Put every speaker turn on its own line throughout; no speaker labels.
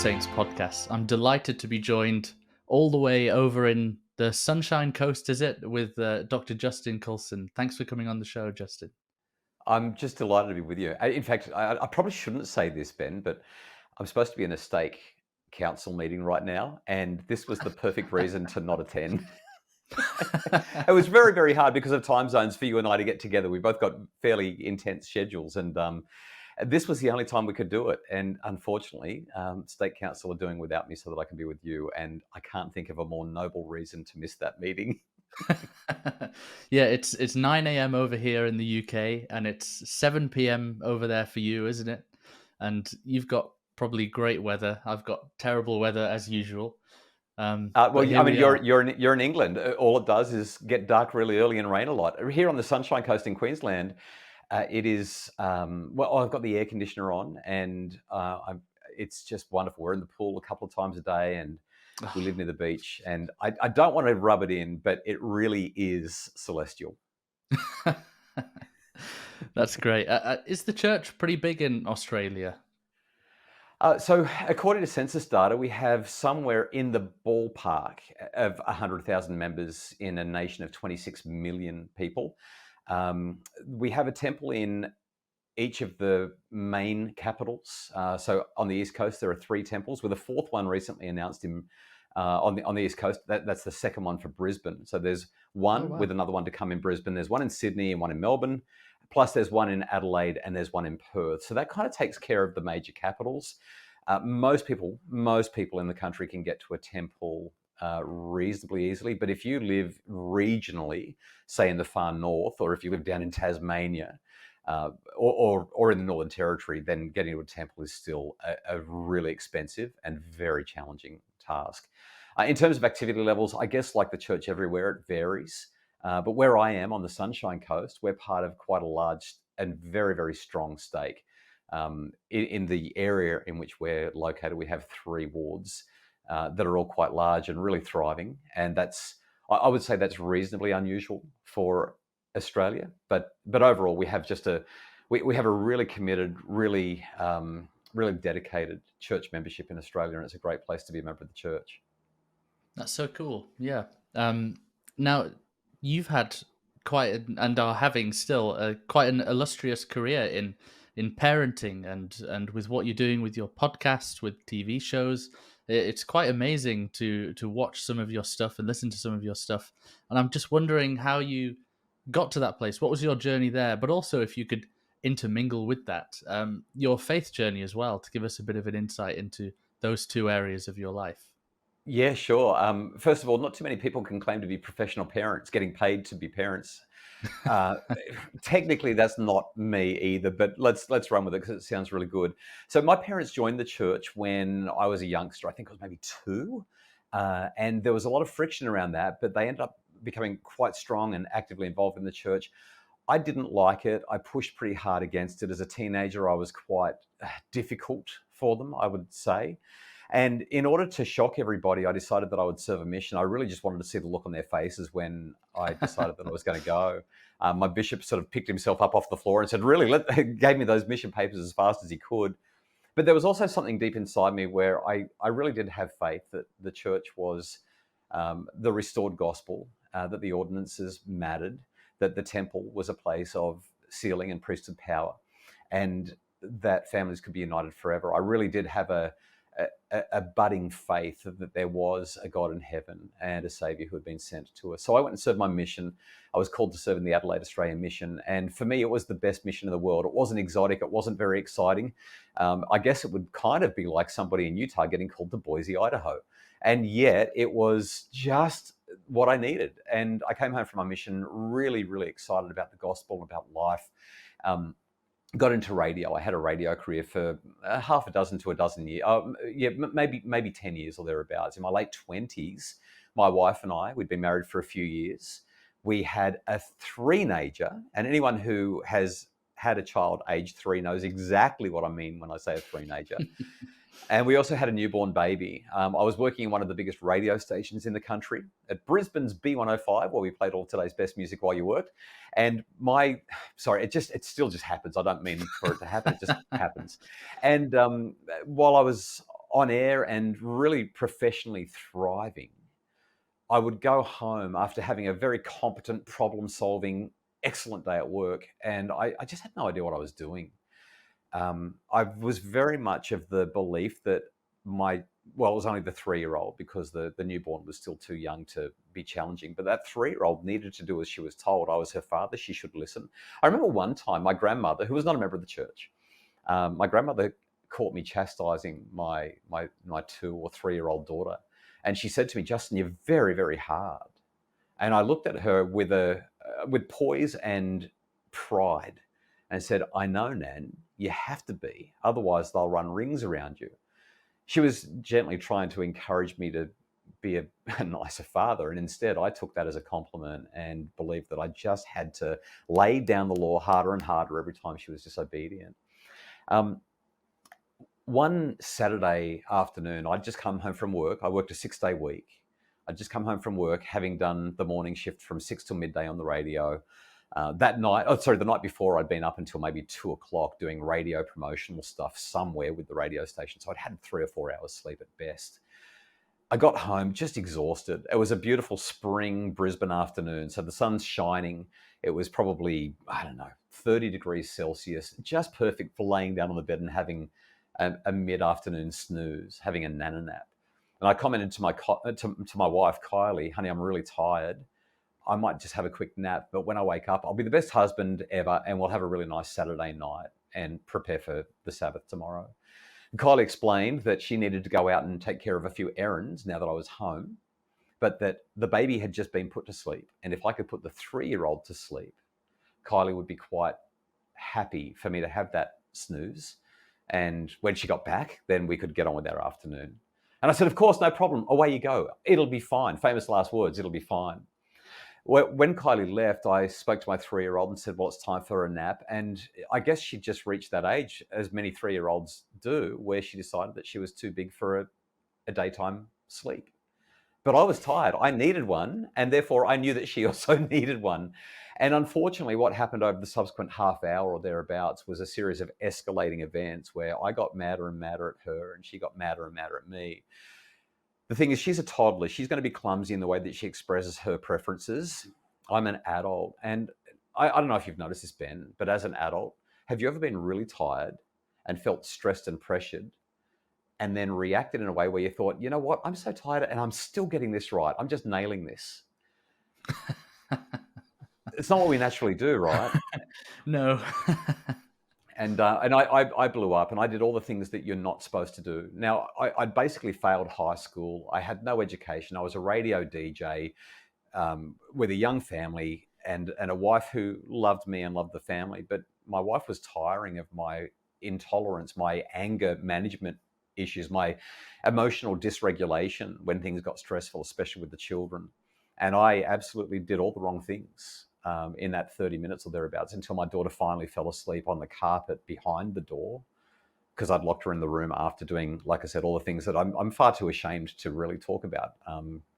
Saints podcast. I'm delighted to be joined all the way over in the Sunshine Coast, is it, with Dr. Justin Coulson. Thanks for coming on the show, Justin.
I'm just delighted to be with you. In fact, I probably shouldn't say this, Ben, but I'm supposed to be in a stake council meeting right now, and this was the perfect reason to not attend. It was very, very hard because of time zones for you and I to get together. We both got fairly intense schedules, and this was the only time we could do it. And unfortunately, State Council are doing without me so that I can be with you, and I can't think of a more noble reason to miss that meeting.
Yeah, it's 9 a.m. over here in the UK, and it's 7 p.m. over there for you, isn't it? And you've got probably great weather. I've got terrible weather as usual.
Well,
But here
I mean,
we are.
you're in England. All it does is get dark really early and rain a lot. Here on the Sunshine Coast in Queensland, it is well. I've got the air conditioner on, and it's just wonderful. We're in the pool a couple of times a day, and we live near the beach. And I don't want to rub it in, but it really is celestial.
That's great. Is the church pretty big in Australia?
So, according to census data, we have somewhere in the ballpark of 100,000 members in a nation of 26 million people. We have a temple in each of the main capitals. So, on the East Coast, there are 3 temples, with a 4th one recently announced on the East Coast. That's the second one for Brisbane. So, there's one
wow.
with another one to come in Brisbane. There's one in Sydney and one in Melbourne. Plus, there's one in Adelaide and there's one in Perth. So that kind of takes care of the major capitals. Most people in the country can get to a temple reasonably easily. But if you live regionally, say in the far north, or if you live down in Tasmania, or in the Northern Territory, then getting to a temple is still a really expensive and very challenging task. In terms of activity levels, I guess like the church everywhere, it varies. But where I am on the Sunshine Coast, we're part of quite a large and very, very strong stake. In the area in which we're located, we have 3 wards that are all quite large and really thriving. And I would say that's reasonably unusual for Australia. But overall, we have we have a really committed, really dedicated church membership in Australia, and it's a great place to be a member of the church.
That's so cool. Yeah. Now, you've had and are having still quite an illustrious career in parenting and with what you're doing with your podcast, with TV shows. It's quite amazing to watch some of your stuff and listen to some of your stuff. And I'm just wondering how you got to that place. What was your journey there? But also, if you could intermingle with that, your faith journey as well, to give us a bit of an insight into those 2 areas of your life.
Yeah, sure. First of all, not too many people can claim to be professional parents, getting paid to be parents. Uh, Technically, that's not me either, but let's run with it because it sounds really good. So my parents joined the church when I was a youngster. I think I was maybe 2, and there was a lot of friction around that. But they ended up becoming quite strong and actively involved in the church. I didn't like it. I pushed pretty hard against it. As a teenager, I was quite difficult for them, I would say. And in order to shock everybody, I decided that I would serve a mission. I really just wanted to see the look on their faces when I decided that I was going to go. My bishop sort of picked himself up off the floor and said, really, gave me those mission papers as fast as he could. But there was also something deep inside me where I really did have faith that the church was the restored gospel, that the ordinances mattered, that the temple was a place of sealing and priesthood power, and that families could be united forever. I really did have a budding faith that there was a God in heaven and a Saviour who had been sent to us. So I went and served my mission. I was called to serve in the Adelaide Australian mission. And for me, it was the best mission in the world. It wasn't exotic. It wasn't very exciting. I guess it would kind of be like somebody in Utah getting called to Boise, Idaho. And yet it was just what I needed. And I came home from my mission really, really excited about the gospel, about life. Got into radio. I had a radio career for half a dozen to a dozen years. Maybe 10 years or thereabouts. In my late 20s, my wife and I, we'd been married for a few years. We had a 3-nager, and anyone who has had a child age 3 knows exactly what I mean when I say a 3-nager. And we also had a newborn baby. I was working in one of the biggest radio stations in the country at Brisbane's B105, where we played all today's best music while you worked. And it still just happens. I don't mean for it to happen. It just happens. And while I was on air and really professionally thriving, I would go home after having a very competent, problem-solving, excellent day at work, and I just had no idea what I was doing. I was very much of the belief that it was only the 3-year-old because the newborn was still too young to be challenging, but that 3-year-old needed to do as she was told. I was her father. She should listen. I remember one time my grandmother, who was not a member of the church, my grandmother caught me chastising my 2 or 3-year-old daughter. And she said to me, "Justin, you're very, very hard." And I looked at her with poise and pride and said, "I know, Nan, you have to be. Otherwise, they'll run rings around you." She was gently trying to encourage me to be a nicer father. And instead, I took that as a compliment and believed that I just had to lay down the law harder and harder every time she was disobedient. Um, One Saturday afternoon, I'd just come home from work. I worked a 6-day week. I'd just come home from work, having done the morning shift from 6 till midday on the radio. The night before, I'd been up until maybe 2 o'clock doing radio promotional stuff somewhere with the radio station. So I'd had 3 or 4 hours sleep at best. I got home just exhausted. It was a beautiful spring Brisbane afternoon. So the sun's shining. It was probably, I don't know, 30 degrees Celsius, just perfect for laying down on the bed and having a mid-afternoon snooze, having a nana nap. And I commented to my wife, Kylie, "Honey, I'm really tired. I might just have a quick nap, but when I wake up, I'll be the best husband ever, and we'll have a really nice Saturday night and prepare for the Sabbath tomorrow." And Kylie explained that she needed to go out and take care of a few errands now that I was home, but that the baby had just been put to sleep. And if I could put the 3-year-old to sleep, Kylie would be quite happy for me to have that snooze. And when she got back, then we could get on with our afternoon. And I said, "Of course, no problem. Away you go. It'll be fine." Famous last words, "It'll be fine." When Kylie left, I spoke to my 3-year-old and said, "Well, it's time for a nap." And I guess she'd just reached that age, as many 3-year-olds do, where she decided that she was too big for a daytime sleep. But I was tired. I needed one, and therefore I knew that she also needed one. And unfortunately, what happened over the subsequent half hour or thereabouts was a series of escalating events where I got madder and madder at her, and she got madder and madder at me. The thing is, she's a toddler. She's going to be clumsy in the way that she expresses her preferences. I'm an adult. And I don't know if you've noticed this, Ben, but as an adult, have you ever been really tired and felt stressed and pressured and then reacted in a way where you thought, "You know what? I'm so tired and I'm still getting this right. I'm just nailing this." It's not what we naturally do, right?
No.
And I blew up, and I did all the things that you're not supposed to do. Now, I basically failed high school. I had no education. I was a radio DJ with a young family and a wife who loved me and loved the family. But my wife was tiring of my intolerance, my anger management issues, my emotional dysregulation when things got stressful, especially with the children. And I absolutely did all the wrong things in that 30 minutes or thereabouts until my daughter finally fell asleep on the carpet behind the door because I'd locked her in the room after doing, like I said, all the things that I'm far too ashamed to really talk about.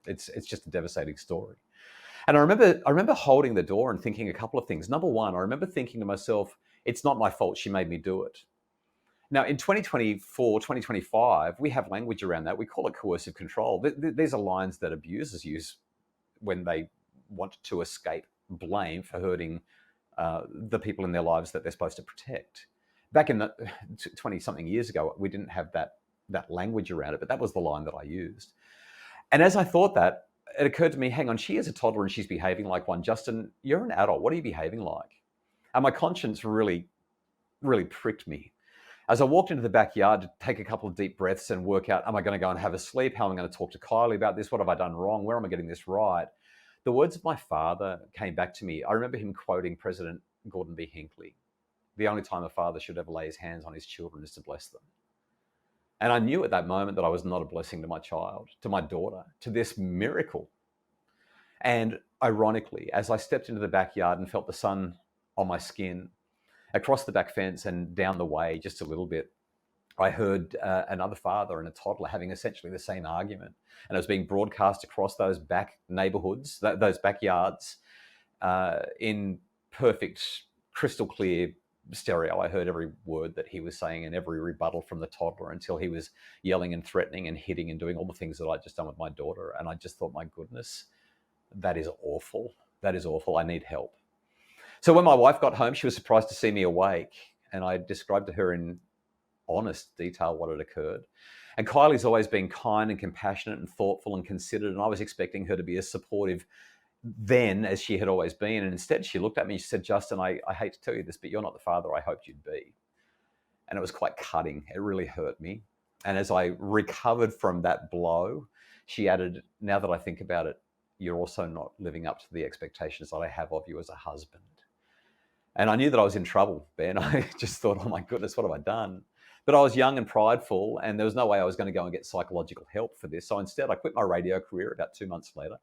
It's just a devastating story. And I remember holding the door and thinking a couple of things. Number one, I remember thinking to myself, "It's not my fault. She made me do it." Now, in 2024, 2025, we have language around that. We call it coercive control. These are lines that abusers use when they want to escape blame for hurting the people in their lives that they're supposed to protect. Back in the 20-something years ago, we didn't have that language around it, but that was the line that I used. And as I thought that, it occurred to me, hang on, she is a toddler and she's behaving like one. Justin, you're an adult. What are you behaving like? And my conscience really, really pricked me. As I walked into the backyard to take a couple of deep breaths and work out, am I going to go and have a sleep? How am I going to talk to Kylie about this? What have I done wrong? Where am I getting this right? The words of my father came back to me. I remember him quoting President Gordon B. Hinckley: "The only time a father should ever lay his hands on his children is to bless them." And I knew at that moment that I was not a blessing to my child, to my daughter, to this miracle. And ironically, as I stepped into the backyard and felt the sun on my skin, across the back fence and down the way just a little bit, I heard another father and a toddler having essentially the same argument. And it was being broadcast across those back neighborhoods, those backyards, in perfect, crystal clear stereo. I heard every word that he was saying and every rebuttal from the toddler until he was yelling and threatening and hitting and doing all the things that I'd just done with my daughter. And I just thought, my goodness, that is awful. That is awful. I need help. So when my wife got home, she was surprised to see me awake. And I described to her in honest detail what had occurred. And Kylie's always been kind and compassionate and thoughtful and considered. And I was expecting her to be as supportive then as she had always been. And instead she looked at me and she said, Justin, I hate to tell you this, but you're not the father I hoped you'd be. And it was quite cutting. It really hurt me. And as I recovered from that blow, she added, now that I think about it, you're also not living up to the expectations that I have of you as a husband. And I knew that I was in trouble, Ben. I just thought, oh my goodness, what have I done? But I was young and prideful, and there was no way I was going to go and get psychological help for this. So instead, I quit my radio career about 2 months later.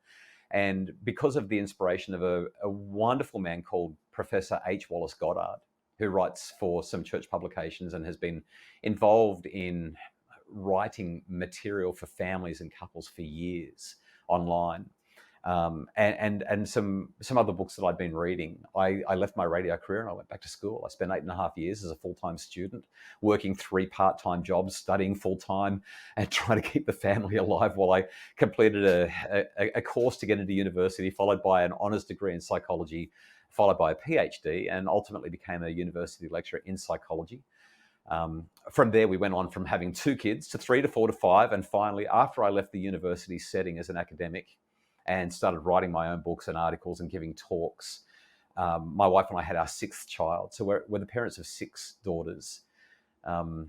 And because of the inspiration of a wonderful man called Professor H. Wallace Goddard, who writes for some church publications and has been involved in writing material for families and couples for years online, and some other books that I'd been reading, I left my radio career and I went back to school. I spent 8.5 years as a full-time student, working 3 part-time jobs, studying full-time, and trying to keep the family alive while I completed a course to get into university, followed by an honours degree in psychology, followed by a PhD, and ultimately became a university lecturer in psychology. From there, we went on from having 2 kids to 3 to 4 to 5. And finally, after I left the university setting as an academic and started writing my own books and articles and giving talks, my wife and I had our 6th child. So we're the parents of 6 daughters. Our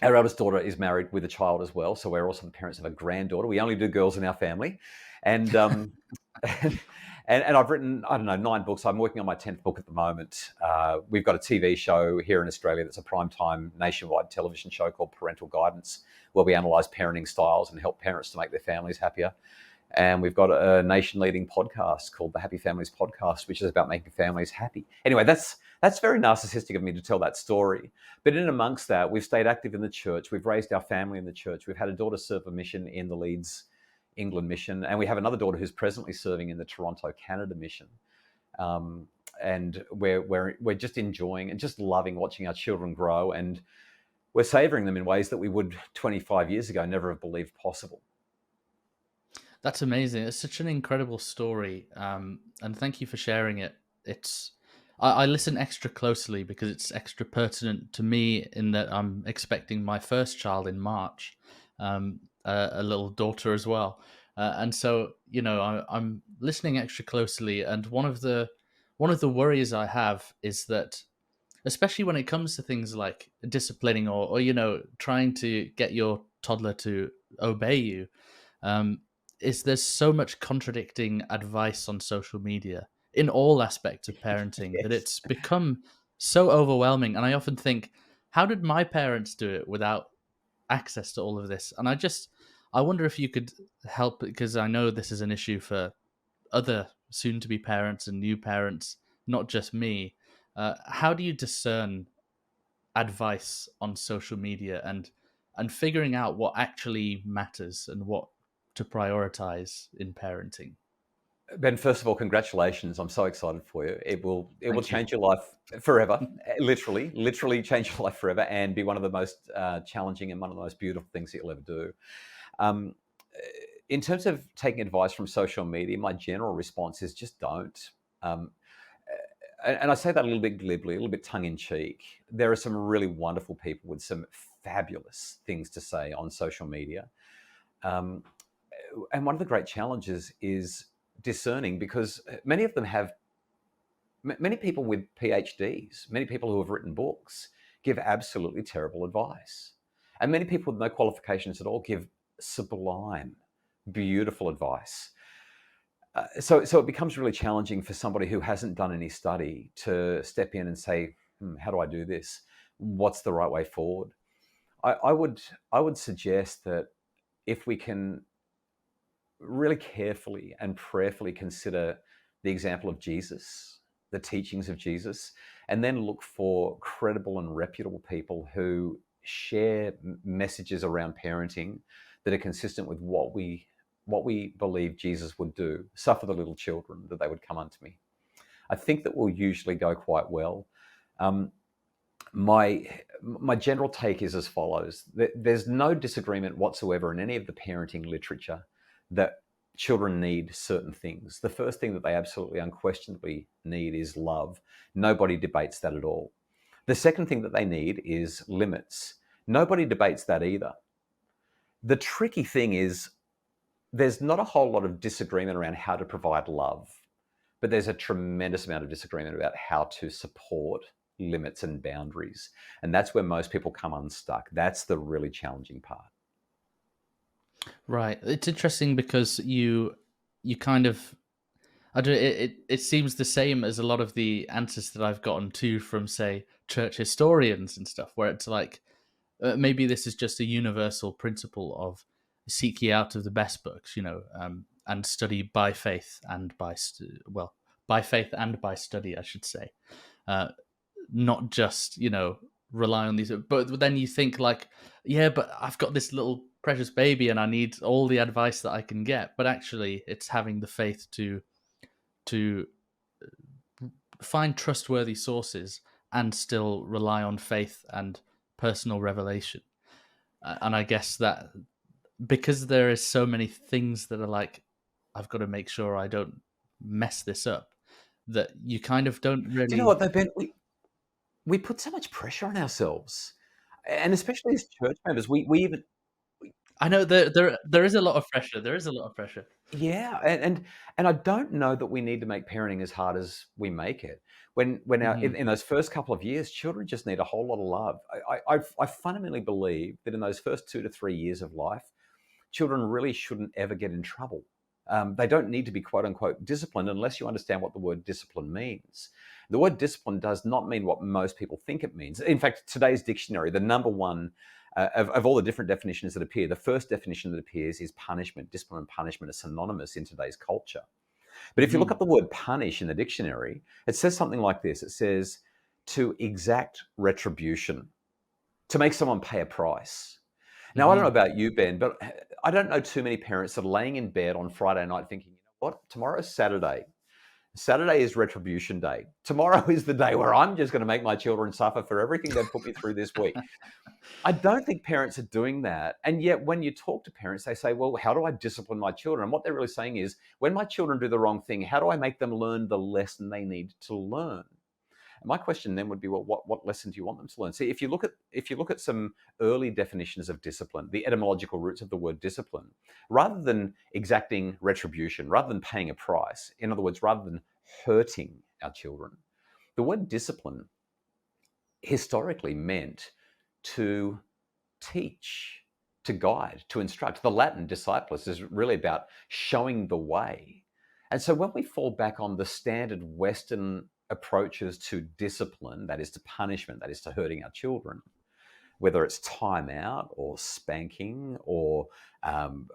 eldest daughter is married with a child as well. So we're also the parents of a granddaughter. We only do girls in our family. And and I've written, I don't know, 9 books. I'm working on my 10th book at the moment. We've got a TV show here in Australia that's a primetime nationwide television show called Parental Guidance, where we analyse parenting styles and help parents to make their families happier. And we've got a nation-leading podcast called the Happy Families Podcast, which is about making families happy. Anyway, that's very narcissistic of me to tell that story. But in amongst that, we've stayed active in the church. We've raised our family in the church. We've had a daughter serve a mission in the Leeds, England mission. And we have another daughter who's presently serving in the Toronto, Canada mission. And we're just enjoying and just loving watching our children grow. And we're savouring them in ways that we would 25 years ago never have believed possible.
That's amazing. It's such an incredible story, and thank you for sharing it. I listen extra closely because it's extra pertinent to me in that I'm expecting my first child in March, a little daughter as well, and so I'm listening extra closely. And one of the worries I have is that, especially when it comes to things like disciplining or trying to get your toddler to obey you, is there's so much contradicting advice on social media in all aspects of parenting that
Yes.
it's become so overwhelming. And I often think, how did my parents do it without access to all of this? And I wonder if you could help, because I know this is an issue for other soon-to-be parents and new parents, not just me. How do you discern advice on social media and figuring out what actually matters and what to prioritize in parenting?
Ben, first of all, congratulations. I'm so excited for you. It will
Thank you.
change your life forever, literally change your life forever, and be one of the most challenging and one of the most beautiful things that you'll ever do. In terms of taking advice from social media, my general response is just don't. And I say that a little bit glibly, a little bit tongue-in-cheek. There are some really wonderful people with some fabulous things to say on social media. And one of the great challenges is discerning, because many of them have, many people with PhDs, many people who have written books give absolutely terrible advice. And many people with no qualifications at all give sublime, beautiful advice. So it becomes really challenging for somebody who hasn't done any study to step in and say, how do I do this? What's the right way forward? I would suggest that if we can really carefully and prayerfully consider the example of Jesus, the teachings of Jesus, and then look for credible and reputable people who share messages around parenting that are consistent with what we believe Jesus would do. Suffer the little children, that they would come unto me. I think that will usually go quite well. My general take is as follows: there's no disagreement whatsoever in any of the parenting literature that children need certain things. The first thing that they absolutely unquestionably need is love. Nobody debates that at all. The second thing that they need is limits. Nobody debates that either. The tricky thing is there's not a whole lot of disagreement around how to provide love, but there's a tremendous amount of disagreement about how to support limits and boundaries. And that's where most people come unstuck. That's the really challenging part.
Right. It's interesting because you kind of, I don't, it seems the same as a lot of the answers that I've gotten to from, say, church historians and stuff, where it's like, maybe this is just a universal principle of seek ye out of the best books, and study by faith and by faith and by study, I should say, uh, not just rely on these. But then you think like, yeah, but I've got this little precious baby and I need all the advice that I can get. But actually, it's having the faith to find trustworthy sources and still rely on faith and personal revelation. And I guess that because there is so many things that are like, I've got to make sure I don't mess this up, that you kind of don't
Do you know
really.
what though, Ben? We put so much pressure on ourselves. And especially as church members, we even
I know there is a lot of pressure. There is a lot of pressure.
yeah, and I don't know that we need to make parenting as hard as we make it. When our
Hmm.
in those first couple of years, children just need a whole lot of love. I fundamentally believe that in those first 2 to 3 years of life, children really shouldn't ever get in trouble. They don't need to be quote unquote disciplined unless you understand what the word discipline means. The word discipline does not mean what most people think it means. In fact, today's dictionary, the number one of all the different definitions that appear, the first definition that appears is punishment. Discipline and punishment are synonymous in today's culture. But if you look
Hmm.
up the word punish in the dictionary, it says something like this. It says to exact retribution, to make someone pay a price. Now, I don't know
Hmm.
about you, Ben, but I don't know too many parents that are laying in bed on Friday night thinking, you know what, tomorrow's Saturday. Saturday is retribution day. Tomorrow is the day where I'm just going to make my children suffer for everything they've put me through this week. I don't think parents are doing that. And yet, when you talk to parents, they say, well, how do I discipline my children? And what they're really saying is, when my children do the wrong thing, how do I make them learn the lesson they need to learn? And my question then would be, well, what lesson do you want them to learn? See, if you look at some early definitions of discipline, the etymological roots of the word discipline, rather than exacting retribution, rather than paying a price, in other words, rather than hurting our children, the word discipline historically meant to teach, to guide, to instruct. The Latin disciples is really about showing the way. And so when we fall back on the standard Western approaches to discipline, that is to punishment, that is to hurting our children, whether it's time out or spanking or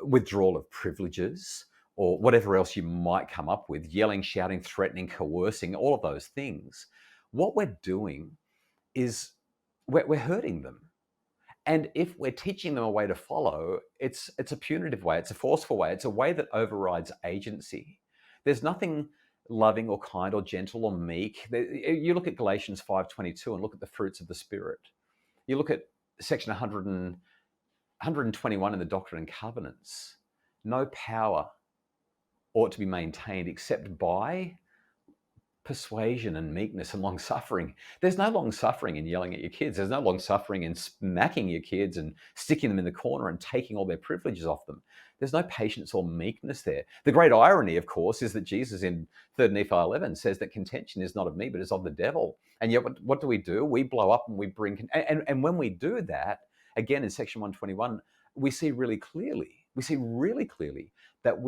withdrawal of privileges or whatever else you might come up with, yelling, shouting, threatening, coercing, all of those things, what we're doing is we're hurting them. And if we're teaching them a way to follow, it's a punitive way, it's a forceful way, it's a way that overrides agency. There's nothing loving or kind or gentle or meek. You look at Galatians 5:22 and look at the fruits of the Spirit. You look at section 121 in the Doctrine and Covenants. No power ought to be maintained except by persuasion and meekness and long suffering. There's no long suffering in yelling at your kids. There's no long suffering in smacking your kids and sticking them in the corner and taking all their privileges off them. There's no patience or meekness there. The great irony, of course, is that Jesus in 3 Nephi 11 says that contention is not of me, but is of the devil. And yet what do? We blow up and we bring... And when we do that, again, in section 121, we see really clearly that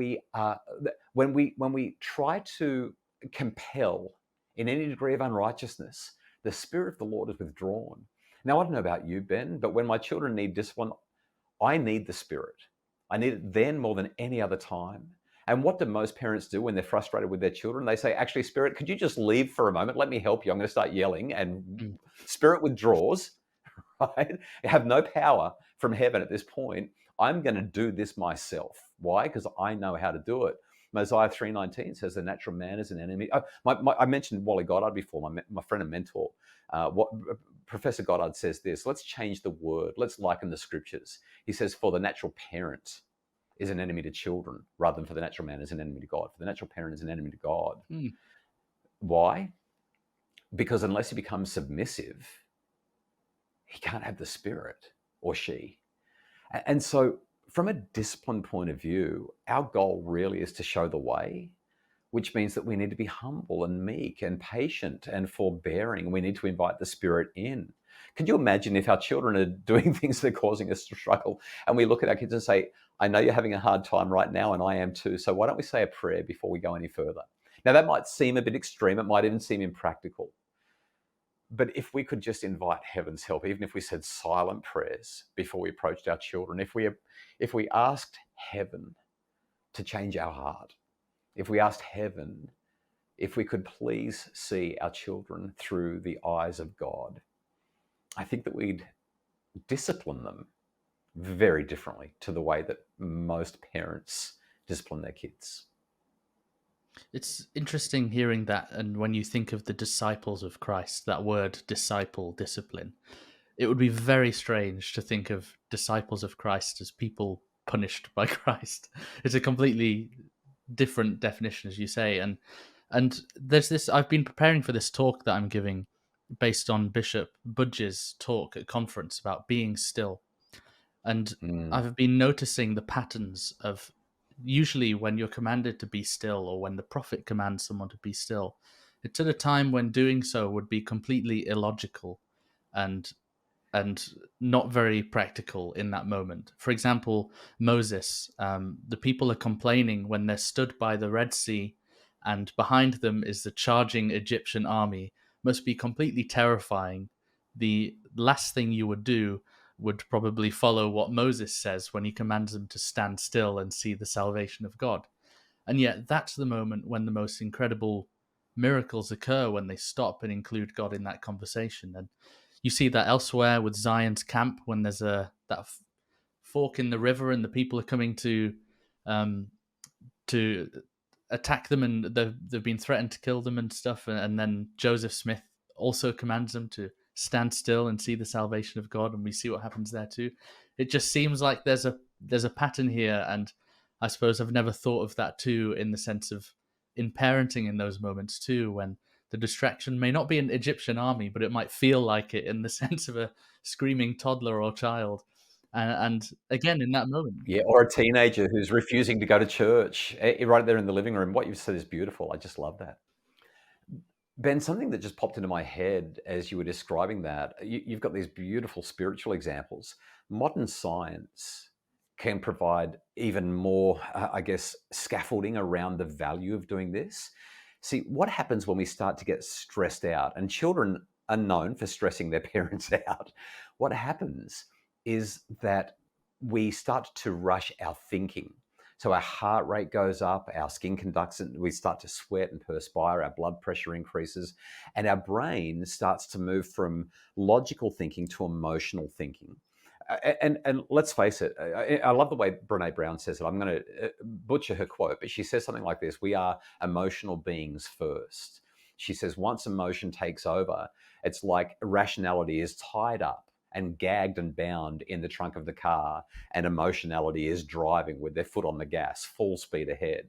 when we try to compel in any degree of unrighteousness, the Spirit of the Lord is withdrawn. Now, I don't know about you, Ben, but when my children need discipline, I need the Spirit. I need it then more than any other time. And what do most parents do when they're frustrated with their children? They say, actually, Spirit, could you just leave for a moment? Let me help you. I'm going to start yelling. And
Mm.
Spirit withdraws, right? I have no power from heaven at this point. I'm going to do this myself. Why? Because I know how to do it. Mosiah 3:19 says the natural man is an enemy. I mentioned Wally Goddard before, my friend and mentor. Professor Goddard says this: let's change the word. Let's liken the scriptures. He says, for the natural parent is an enemy to children, rather than for the natural man is an enemy to God. For the natural parent is an enemy to God.
Mm.
Why? Because unless he becomes submissive, he can't have the spirit, or she. And so from a discipline point of view, our goal really is to show the way, which means that we need to be humble and meek and patient and forbearing. We need to invite the Spirit in. Can you imagine if our children are doing things that are causing us to struggle, and we look at our kids and say, I know you're having a hard time right now, and I am too, so why don't we say a prayer before we go any further? Now, that might seem a bit extreme. It might even seem impractical. But if we could just invite heaven's help, even if we said silent prayers before we approached our children, if we asked heaven to change our heart, if we asked heaven if we could please see our children through the eyes of God, I think that we'd discipline them very differently to the way that most parents discipline their kids.
It's interesting hearing that, and when you think of the disciples of Christ, that word disciple, discipline, it would be very strange to think of disciples of Christ as people punished by Christ. It's a completely different definition, as you say, and there's this. I've been preparing for this talk that I'm giving, based on Bishop Budge's talk at conference about being still, and I've been noticing the patterns of, usually when you're commanded to be still, or when the prophet commands someone to be still, it's at a time when doing so would be completely illogical and not very practical in that moment. For example, Moses, the people are complaining when they're stood by the Red Sea and behind them is the charging Egyptian army. Must be completely terrifying. The last thing you would do would probably follow what Moses says when he commands them to stand still and see the salvation of God. And yet that's the moment when the most incredible miracles occur, when they stop and include God in that conversation. And you see that elsewhere with Zion's camp, when there's that fork in the river and the people are coming um, to attack them, and they've been threatened to kill them and stuff. And then Joseph Smith also commands them to stand still and see the salvation of God, and we see what happens there too. It just seems like there's a pattern here, and I suppose I've never thought of that too, in the sense of in parenting, in those moments too, when the distraction may not be an Egyptian army, but it might feel like it in the sense of a screaming toddler or child. And again, in that moment,
Yeah, or a teenager who's refusing to go to church, right there in the living room. What you've said is beautiful. I just love that. Ben, something that just popped into my head as you were describing that, you've got these beautiful spiritual examples. Modern science can provide even more, I guess, scaffolding around the value of doing this. See, what happens when we start to get stressed out? And children are known for stressing their parents out. What happens is that we start to rush our thinking. So our heart rate goes up, our skin conducts, and we start to sweat and perspire, our blood pressure increases, and our brain starts to move from logical thinking to emotional thinking. And let's face it, I love the way Brene Brown says it. I'm going to butcher her quote, but she says something like this: we are emotional beings first. She says, once emotion takes over, it's like rationality is tied up and gagged and bound in the trunk of the car, and emotionality is driving with their foot on the gas, full speed ahead.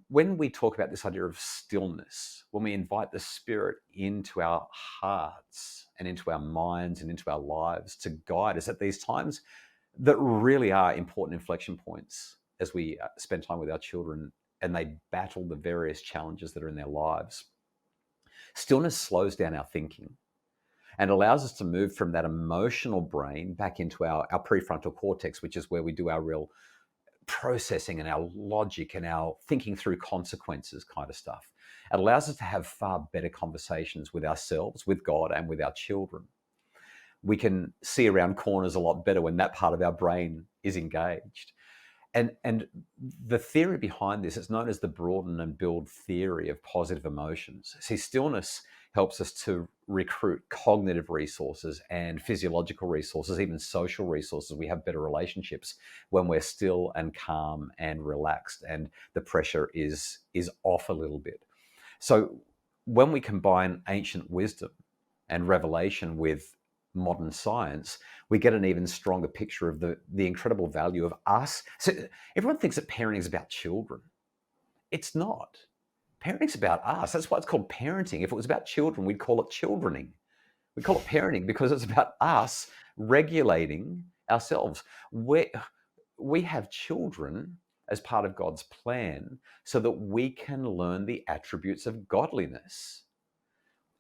When we talk about this idea of stillness, when we invite the Spirit into our hearts and into our minds and into our lives to guide us at these times that really are important inflection points as we spend time with our children and they battle the various challenges that are in their lives, stillness slows down our thinking and allows us to move from that emotional brain back into our prefrontal cortex, which is where we do our real processing and our logic and our thinking through consequences kind of stuff. It allows us to have far better conversations with ourselves, with God, and with our children. We can see around corners a lot better when that part of our brain is engaged. And the theory behind this is known as the broaden and build theory of positive emotions. See, stillness helps us to recruit cognitive resources and physiological resources, even social resources. We have better relationships when we're still and calm and relaxed, and the pressure is off a little bit. So when we combine ancient wisdom and revelation with modern science, we get an even stronger picture of the incredible value of us. So everyone thinks that parenting is about children. It's not. Parenting's about us. That's why it's called parenting. If it was about children, we'd call it childrening. We call it parenting because it's about us regulating ourselves. We have children as part of God's plan so that we can learn the attributes of godliness.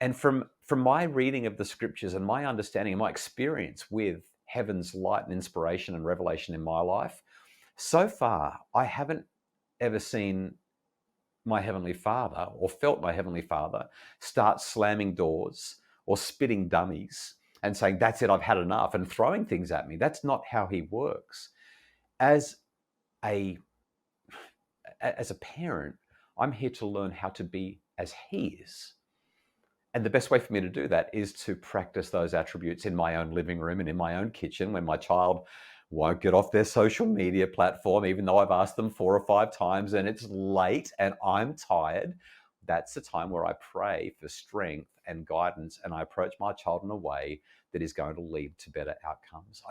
And from my reading of the scriptures and my understanding and my experience with heaven's light and inspiration and revelation in my life, so far, I haven't ever seen my Heavenly Father or felt my Heavenly Father start slamming doors or spitting dummies and saying, that's it, I've had enough, and throwing things at me. That's not how he works. As a parent, I'm here to learn how to be as he is. And the best way for me to do that is to practice those attributes in my own living room and in my own kitchen when my child won't get off their social media platform, even though I've asked them 4 or 5 times and it's late and I'm tired. That's the time where I pray for strength and guidance, and I approach my child in a way that is going to lead to better outcomes.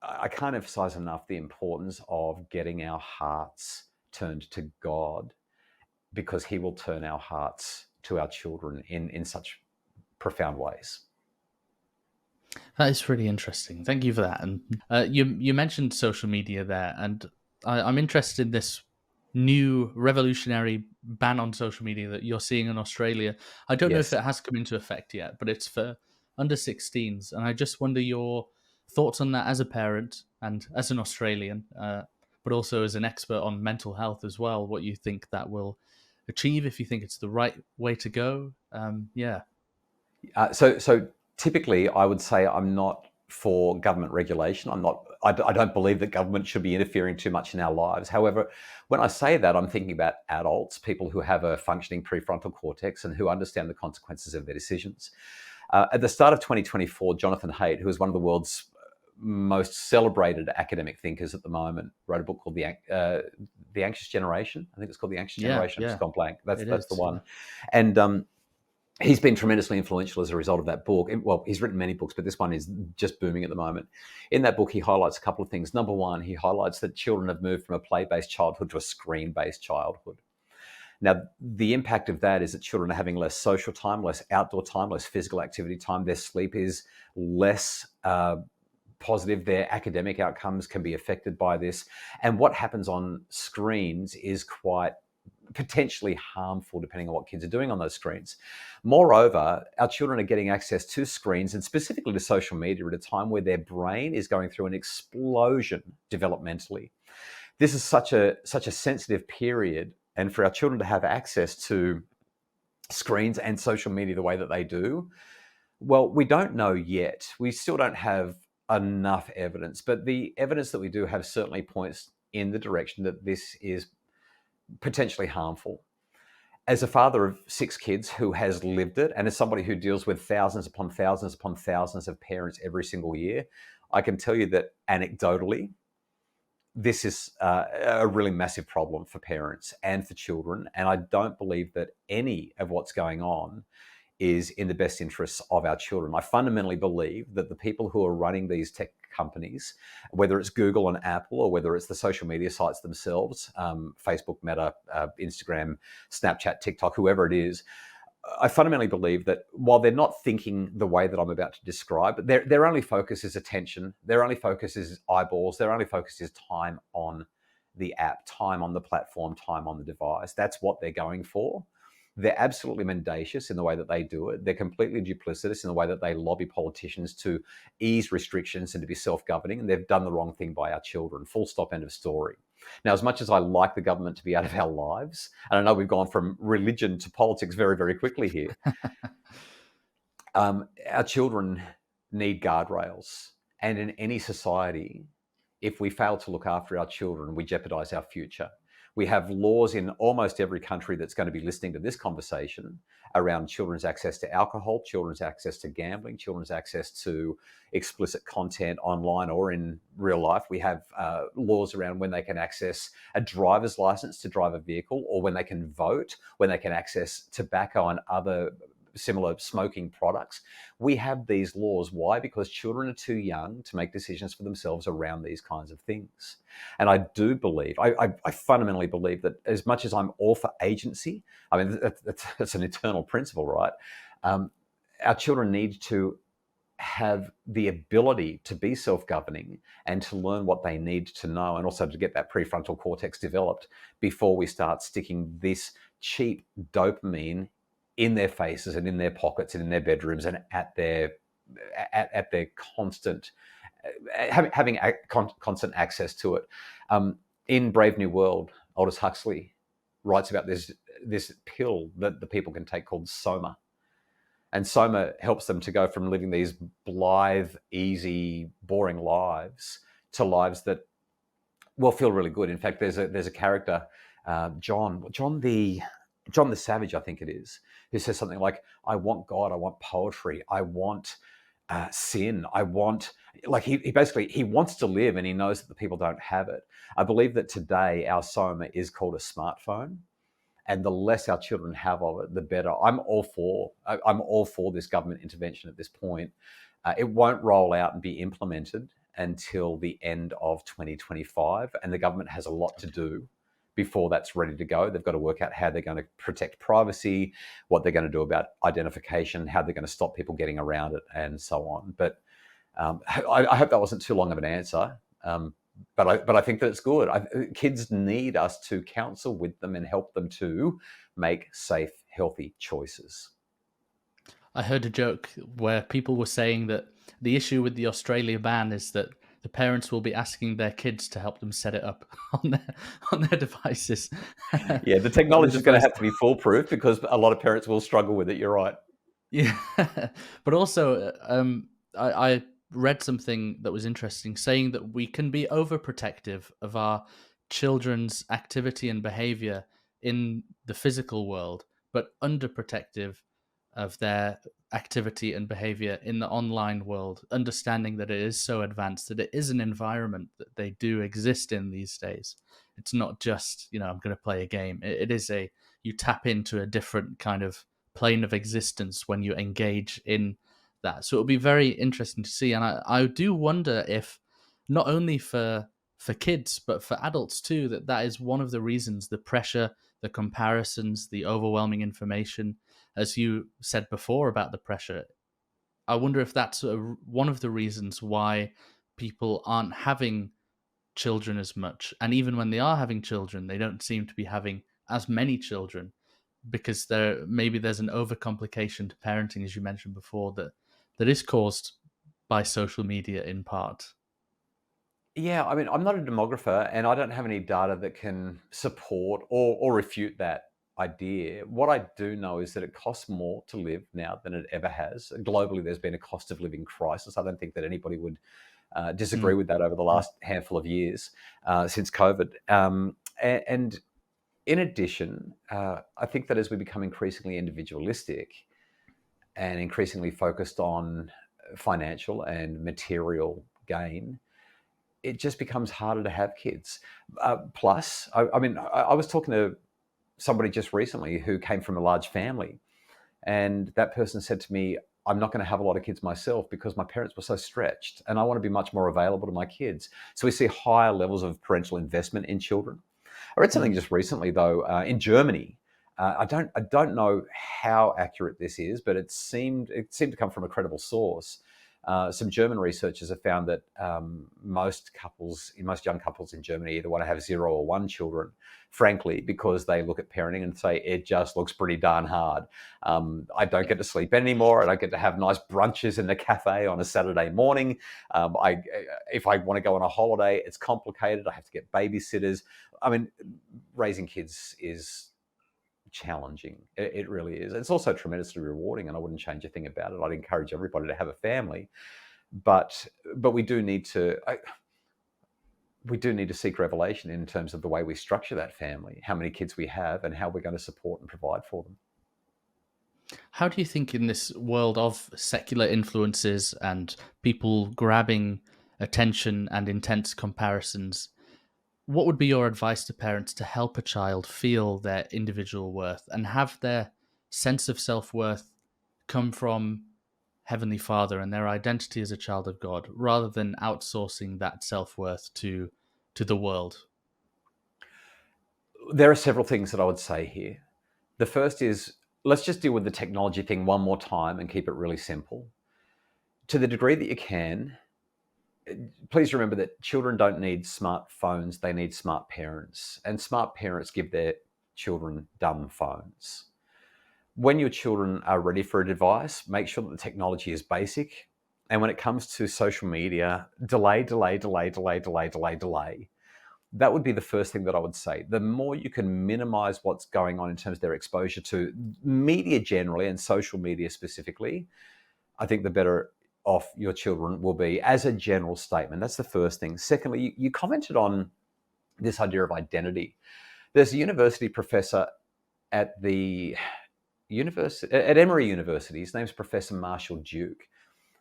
I can't emphasize enough the importance of getting our hearts turned to God, because he will turn our hearts to our children in such profound ways.
That is really interesting. Thank you for that. And you mentioned social media there, and I'm interested in this new revolutionary ban on social media that you're seeing in Australia. I don't know if
Yes.
it has come into effect yet, but it's for under 16s, and I just wonder your thoughts on that as a parent and as an Australian, but also as an expert on mental health as well. What you think that will achieve, if you think it's the right way to go. Yeah.
So typically, I would say I'm not for government regulation. I don't believe that government should be interfering too much in our lives. However, when I say that, I'm thinking about adults, people who have a functioning prefrontal cortex and who understand the consequences of their decisions. At the start of 2024, Jonathan Haidt, who is one of the world's most celebrated academic thinkers at the moment, wrote a book called The Anxious Generation. I think it's called The Anxious Generation. I've just gone blank. That's the one. And he's been tremendously influential as a result of that book. Well, he's written many books, but this one is just booming at the moment. In that book, he highlights a couple of things. Number one, he highlights that children have moved from a play-based childhood to a screen-based childhood. Now, the impact of that is that children are having less social time, less outdoor time, less physical activity time. Their sleep is less positive. Their academic outcomes can be affected by this. And what happens on screens is quite potentially harmful depending on what kids are doing on those screens. Moreover, our children are getting access to screens and specifically to social media at a time where their brain is going through an explosion developmentally. This is such a sensitive period, and for our children to have access to screens and social media the way that they do, well, we don't know yet. We still don't have enough evidence, but the evidence that we do have certainly points in the direction that this is potentially harmful. As a father of 6 kids who has lived it, and as somebody who deals with thousands upon thousands upon thousands of parents every single year, I can tell you that anecdotally, this is a really massive problem for parents and for children. And I don't believe that any of what's going on is in the best interests of our children. I fundamentally believe that the people who are running these tech companies, whether it's Google and Apple or whether it's the social media sites themselves, Facebook, Meta, Instagram, Snapchat, TikTok, whoever it is, I fundamentally believe that while they're not thinking the way that I'm about to describe, their only focus is attention, their only focus is eyeballs, their only focus is time on the app, time on the platform, time on the device. That's what they're going for. They're absolutely mendacious in the way that they do it. They're completely duplicitous in the way that they lobby politicians to ease restrictions and to be self-governing, and they've done the wrong thing by our children. Full stop, end of story. Now, as much as I like the government to be out of our lives, and I know we've gone from religion to politics very, very quickly here, our children need guardrails. And in any society, if we fail to look after our children, we jeopardize our future. We have laws in almost every country that's going to be listening to this conversation around children's access to alcohol, children's access to gambling, children's access to explicit content online or in real life. We have laws around when they can access a driver's license to drive a vehicle, or when they can vote, when they can access tobacco and other similar smoking products. We have these laws. Why? Because children are too young to make decisions for themselves around these kinds of things. And I do believe, I fundamentally believe that as much as I'm all for agency, I mean, that's an eternal principle, right? Our children need to have the ability to be self-governing and to learn what they need to know, and also to get that prefrontal cortex developed before we start sticking this cheap dopamine in their faces and in their pockets and in their bedrooms and at their constant having constant access to it. In Brave New World, Aldous Huxley writes about this pill that the people can take called Soma. And Soma helps them to go from living these blithe, easy, boring lives to lives that will feel really good. In fact, there's a character, John the Savage, I think it is, who says something like, "I want God, I want poetry, I want sin, I want," like he basically, he wants to live, and he knows that the people don't have it. I believe that today our Soma is called a smartphone. And the less our children have of it, the better. I'm all for this government intervention at this point. It won't roll out and be implemented until the end of 2025, and the government has a lot to do before that's ready to go. They've got to work out how they're going to protect privacy, what they're going to do about identification, how they're going to stop people getting around it, and so on. But I hope that wasn't too long of an answer. But I think that it's good. Kids need us to counsel with them and help them to make safe, healthy choices.
I heard a joke where people were saying that the issue with the Australia ban is that the parents will be asking their kids to help them set it up on their devices.
Yeah, the technology is going to have to be foolproof, because a lot of parents will struggle with it. You're right.
Yeah, but also, I read something that was interesting, saying that we can be overprotective of our children's activity and behavior in the physical world, but underprotective of their activity and behavior in the online world, understanding that it is so advanced, that it is an environment that they do exist in these days. It's not just, I'm going to play a game. It is you tap into a different kind of plane of existence when you engage in that. So it'll be very interesting to see. And I do wonder if not only for kids, but for adults too, that is one of the reasons, the pressure, the comparisons, the overwhelming information, as you said before about the pressure. I wonder if that's one of the reasons why people aren't having children as much. And even when they are having children, they don't seem to be having as many children, because maybe there's an overcomplication to parenting, as you mentioned before, that is caused by social media in part.
Yeah, I mean, I'm not a demographer, and I don't have any data that can support or refute that idea. What I do know is that it costs more to live now than it ever has. Globally, there's been a cost of living crisis. I don't think that anybody would disagree with that over the last handful of years since COVID. And in addition, I think that as we become increasingly individualistic and increasingly focused on financial and material gain, it just becomes harder to have kids. Plus, I was talking to somebody just recently who came from a large family, and that person said to me, "I'm not going to have a lot of kids myself because my parents were so stretched, and I want to be much more available to my kids." So we see higher levels of parental investment in children. I read something just recently, though, in Germany. I don't know how accurate this is, but it seemed to come from a credible source. Some German researchers have found that most young couples in Germany either want to have 0 or 1 children, frankly, because they look at parenting and say, it just looks pretty darn hard. I don't get to sleep anymore. I don't get to have nice brunches in the cafe on a Saturday morning. If I want to go on a holiday, it's complicated. I have to get babysitters. I mean, raising kids is challenging. It really is. It's also tremendously rewarding, and I wouldn't change a thing about it. I'd encourage everybody to have a family, but we do need to. we do need to seek revelation in terms of the way we structure that family, how many kids we have, and how we're going to support and provide for them.
How do you think, in this world of secular influences and people grabbing attention and intense comparisons, what would be your advice to parents to help a child feel their individual worth and have their sense of self-worth come from Heavenly Father and their identity as a child of God, rather than outsourcing that self-worth to the world?
There are several things that I would say here. The first is, let's just deal with the technology thing one more time and keep it really simple. To the degree that you can, please remember that children don't need smartphones, they need smart parents. And smart parents give their children dumb phones. When your children are ready for a device, make sure that the technology is basic. And when it comes to social media, delay. That would be the first thing that I would say. The more you can minimize what's going on in terms of their exposure to media generally and social media specifically, I think the better off your children will be, as a general statement. That's the first thing. Secondly, you commented on this idea of identity. There's a university professor at the university at Emory University. His name's Professor Marshall Duke.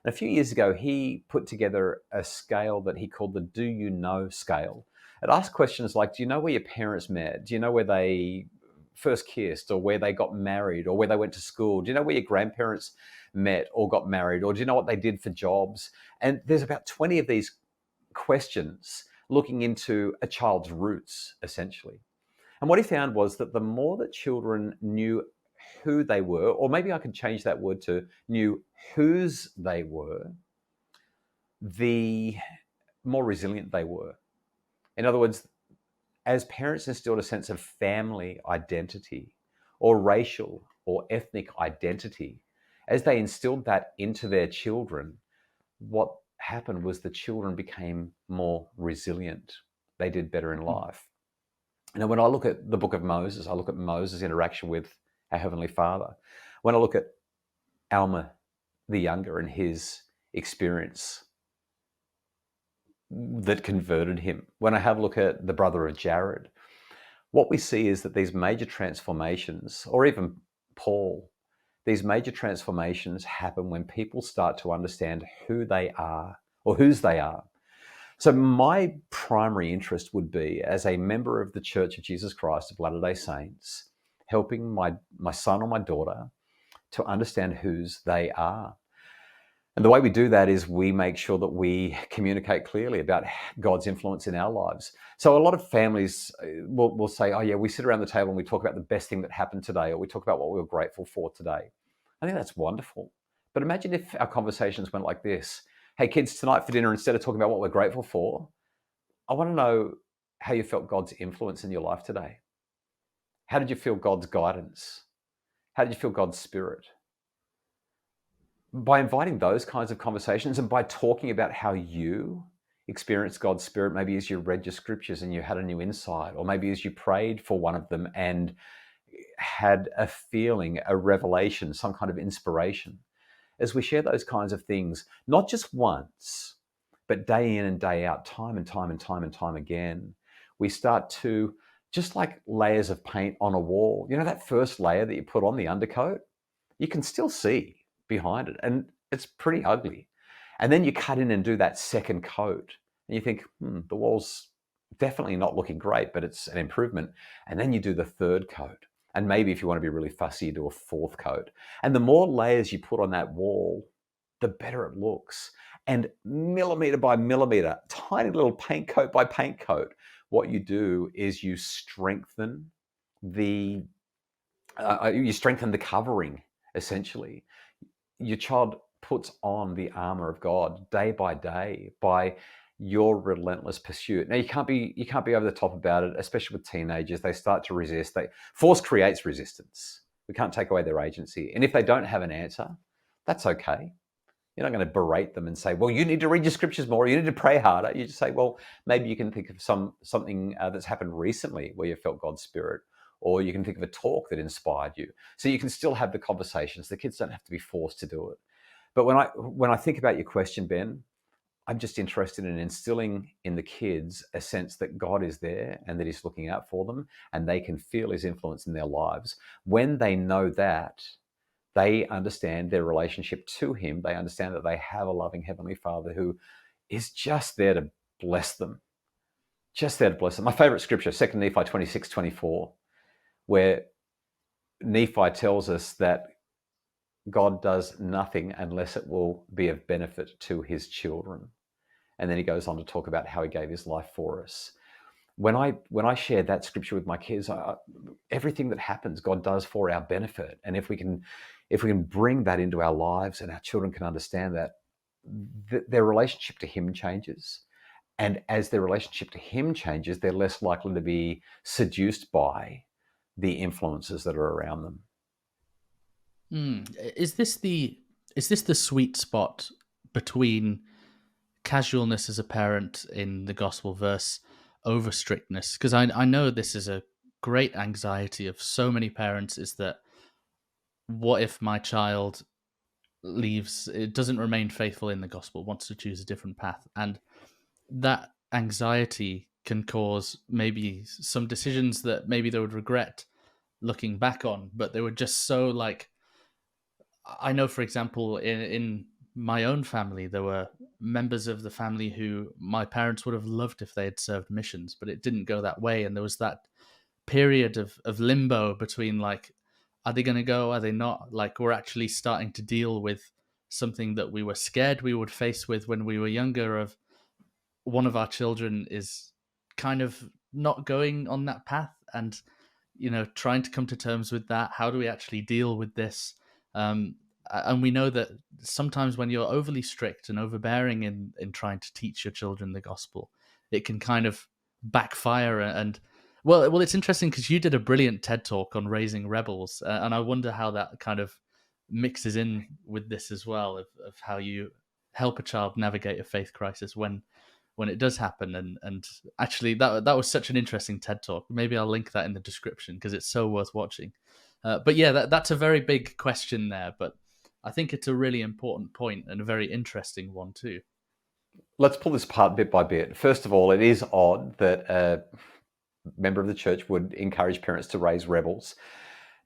And a few years ago, he put together a scale that he called the Do You Know scale. It asked questions like, do you know where your parents met? Do you know where they first kissed, or where they got married, or where they went to school? Do you know where your grandparents met or got married? Or do you know what they did for jobs? And there's about 20 of these questions looking into a child's roots, essentially. And what he found was that the more that children knew who they were, or maybe I could change that word to knew whose they were, the more resilient they were. In other words, as parents instilled a sense of family identity or racial or ethnic identity, as they instilled that into their children, what happened was the children became more resilient. They did better in life. And when I look at the book of Moses, I look at Moses' interaction with our Heavenly Father. When I look at Alma the Younger and his experience that converted him, when I have a look at the brother of Jared, what we see is that these major transformations, or even Paul, these major transformations happen when people start to understand who they are or whose they are. So my primary interest would be, as a member of the Church of Jesus Christ of Latter-day Saints, helping my son or my daughter to understand whose they are. And the way we do that is we make sure that we communicate clearly about God's influence in our lives. So a lot of families will say, oh yeah, we sit around the table and we talk about the best thing that happened today, or we talk about what we were grateful for today. I think that's wonderful. But imagine if our conversations went like this. Hey kids, tonight for dinner, instead of talking about what we're grateful for, I want to know how you felt God's influence in your life today. How did you feel God's guidance? How did you feel God's Spirit? By inviting those kinds of conversations and by talking about how you experienced God's Spirit, maybe as you read your scriptures and you had a new insight, or maybe as you prayed for one of them and had a feeling, a revelation, some kind of inspiration. As we share those kinds of things, not just once, but day in and day out, time and time again, we start to, just like layers of paint on a wall, you know, that first layer that you put on the undercoat, you can still see behind it, and it's pretty ugly. And then you cut in and do that second coat, and you think, the wall's definitely not looking great, but it's an improvement. And then you do the third coat. And maybe if you want to be really fussy, you do a fourth coat. And the more layers you put on that wall, the better it looks. And millimeter by millimeter, tiny little paint coat by paint coat, what you do is you strengthen the covering, essentially. Your child puts on the armor of God day by day by your relentless pursuit. Now you can't be over the top about it, especially with teenagers. They start to resist. Force creates resistance. We can't take away their agency. And if they don't have an answer, that's okay. You're not going to berate them and say, well, you need to read your scriptures more, you need to pray harder. You just say, well, maybe you can think of something that's happened recently where you felt God's Spirit, or you can think of a talk that inspired you. So you can still have the conversations. The kids don't have to be forced to do it. But when I think about your question, Ben, I'm just interested in instilling in the kids a sense that God is there and that he's looking out for them and they can feel his influence in their lives. When they know that, they understand their relationship to him. They understand that they have a loving Heavenly Father who is just there to bless them. Just there to bless them. My favorite scripture, 2 Nephi 26:24, where Nephi tells us that God does nothing unless it will be of benefit to his children. And then he goes on to talk about how he gave his life for us. When I share that scripture with my kids, everything that happens, God does for our benefit. And if we can bring that into our lives and our children can understand that, their relationship to him changes. And as their relationship to him changes, they're less likely to be seduced by the influences that are around them.
Is this the sweet spot between casualness as a parent in the gospel versus over strictness? Because I know this is a great anxiety of so many parents, is that what if my child leaves, it doesn't remain faithful in the gospel, wants to choose a different path, and that anxiety can cause maybe some decisions that maybe they would regret looking back on, but they were just so like, I know, for example, in my own family, there were members of the family who my parents would have loved if they had served missions, but it didn't go that way. And there was that period of limbo between like, are they going to go? Are they not? Like, we're actually starting to deal with something that we were scared we would face with when we were younger, of one of our children is kind of not going on that path, and trying to come to terms with that. How do we actually deal with this? And we know that sometimes when you're overly strict and overbearing in trying to teach your children the gospel, it can kind of backfire. And well, it's interesting because you did a brilliant TED talk on raising rebels, and I wonder how that kind of mixes in with this as well, of how you help a child navigate a faith crisis when it does happen. And actually, that was such an interesting TED talk. Maybe I'll link that in the description because it's so worth watching. But yeah, that's a very big question there, but I think it's a really important point and a very interesting one too.
Let's pull this apart bit by bit. First of all, it is odd that a member of the church would encourage parents to raise rebels.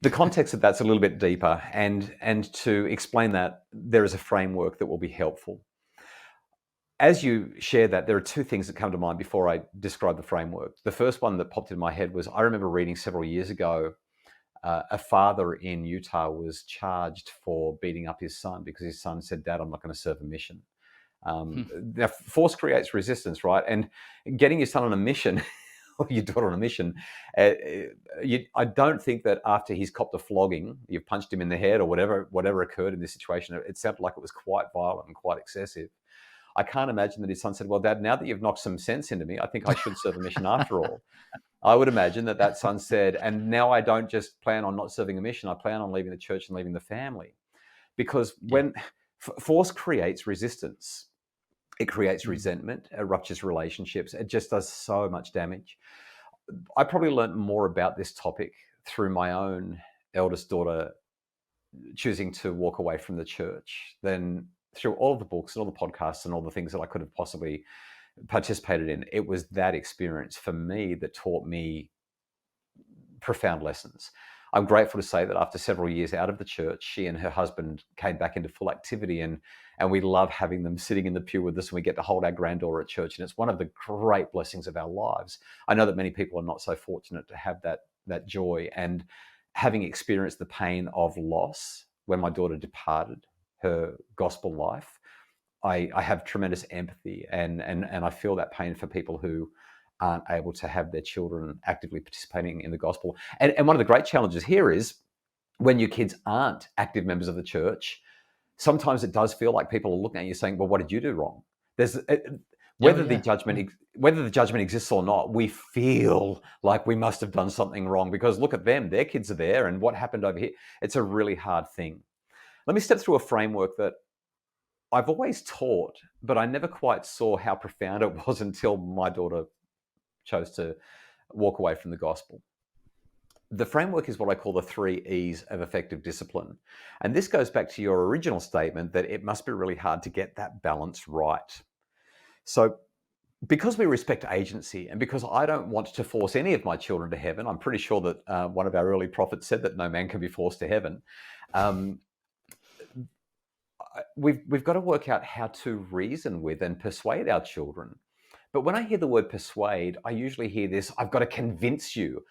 The context of that's a little bit deeper, and to explain that, there is a framework that will be helpful. As you share that, there are two things that come to mind before I describe the framework. The first one that popped in my head was, I remember reading several years ago, a father in Utah was charged for beating up his son because his son said, "Dad, I'm not going to serve a mission." Now, force creates resistance, right? And getting your son on a mission or your daughter on a mission, I don't think that after he's copped a flogging, you've punched him in the head or whatever occurred in this situation, it sounded like it was quite violent and quite excessive. I can't imagine that his son said, "Well, Dad, now that you've knocked some sense into me, I think I should serve a mission after all." I would imagine that son said, "And now I don't just plan on not serving a mission, I plan on leaving the church and leaving the family." Because when force creates resistance, it creates resentment, it ruptures relationships, it just does so much damage. I probably learned more about this topic through my own eldest daughter choosing to walk away from the church than through all of the books and all the podcasts and all the things that I could have possibly participated in. It was that experience for me that taught me profound lessons. I'm grateful to say that after several years out of the church, she and her husband came back into full activity, and we love having them sitting in the pew with us, and we get to hold our granddaughter at church, and it's one of the great blessings of our lives. I know that many people are not so fortunate to have that joy, and having experienced the pain of loss when my daughter departed her gospel life, I have tremendous empathy, and I feel that pain for people who aren't able to have their children actively participating in the gospel. And one of the great challenges here is when your kids aren't active members of the church, sometimes it does feel like people are looking at you saying, "Well, what did you do wrong?" There's whether the judgment exists or not, we feel like we must have done something wrong because look at them, their kids are there, and what happened over here? It's a really hard thing. Let me step through a framework that I've always taught, but I never quite saw how profound it was until my daughter chose to walk away from the gospel. The framework is what I call the 3 E's of effective discipline. And this goes back to your original statement that it must be really hard to get that balance right. So because we respect agency and because I don't want to force any of my children to heaven, I'm pretty sure that one of our early prophets said that no man can be forced to heaven. Um, we've got to work out how to reason with and persuade our children. But when I hear the word persuade, I usually hear this: I've got to convince you.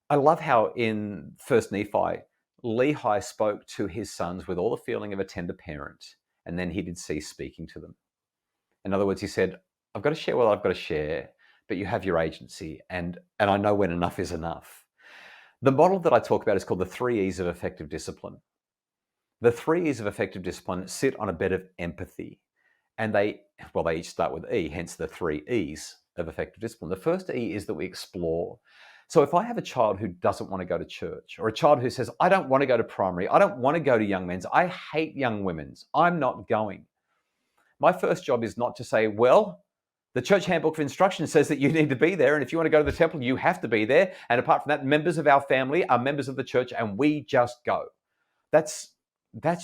I love how in First Nephi, Lehi spoke to his sons with all the feeling of a tender parent, and then he did cease speaking to them. In other words, he said, I've got to share what I've got to share, but you have your agency, and I know when enough is enough. The model that I talk about is called the 3 E's of effective discipline. The 3 E's of effective discipline sit on a bed of empathy, and they each start with E, hence the 3 E's of effective discipline. The first E is that we explore. So if I have a child who doesn't want to go to church, or a child who says, I don't want to go to primary, I don't want to go to young men's, I hate young women's, I'm not going. My first job is not to say, well, the church handbook of instruction says that you need to be there, and if you want to go to the temple, you have to be there. And apart from that, members of our family are members of the church, and we just go. That's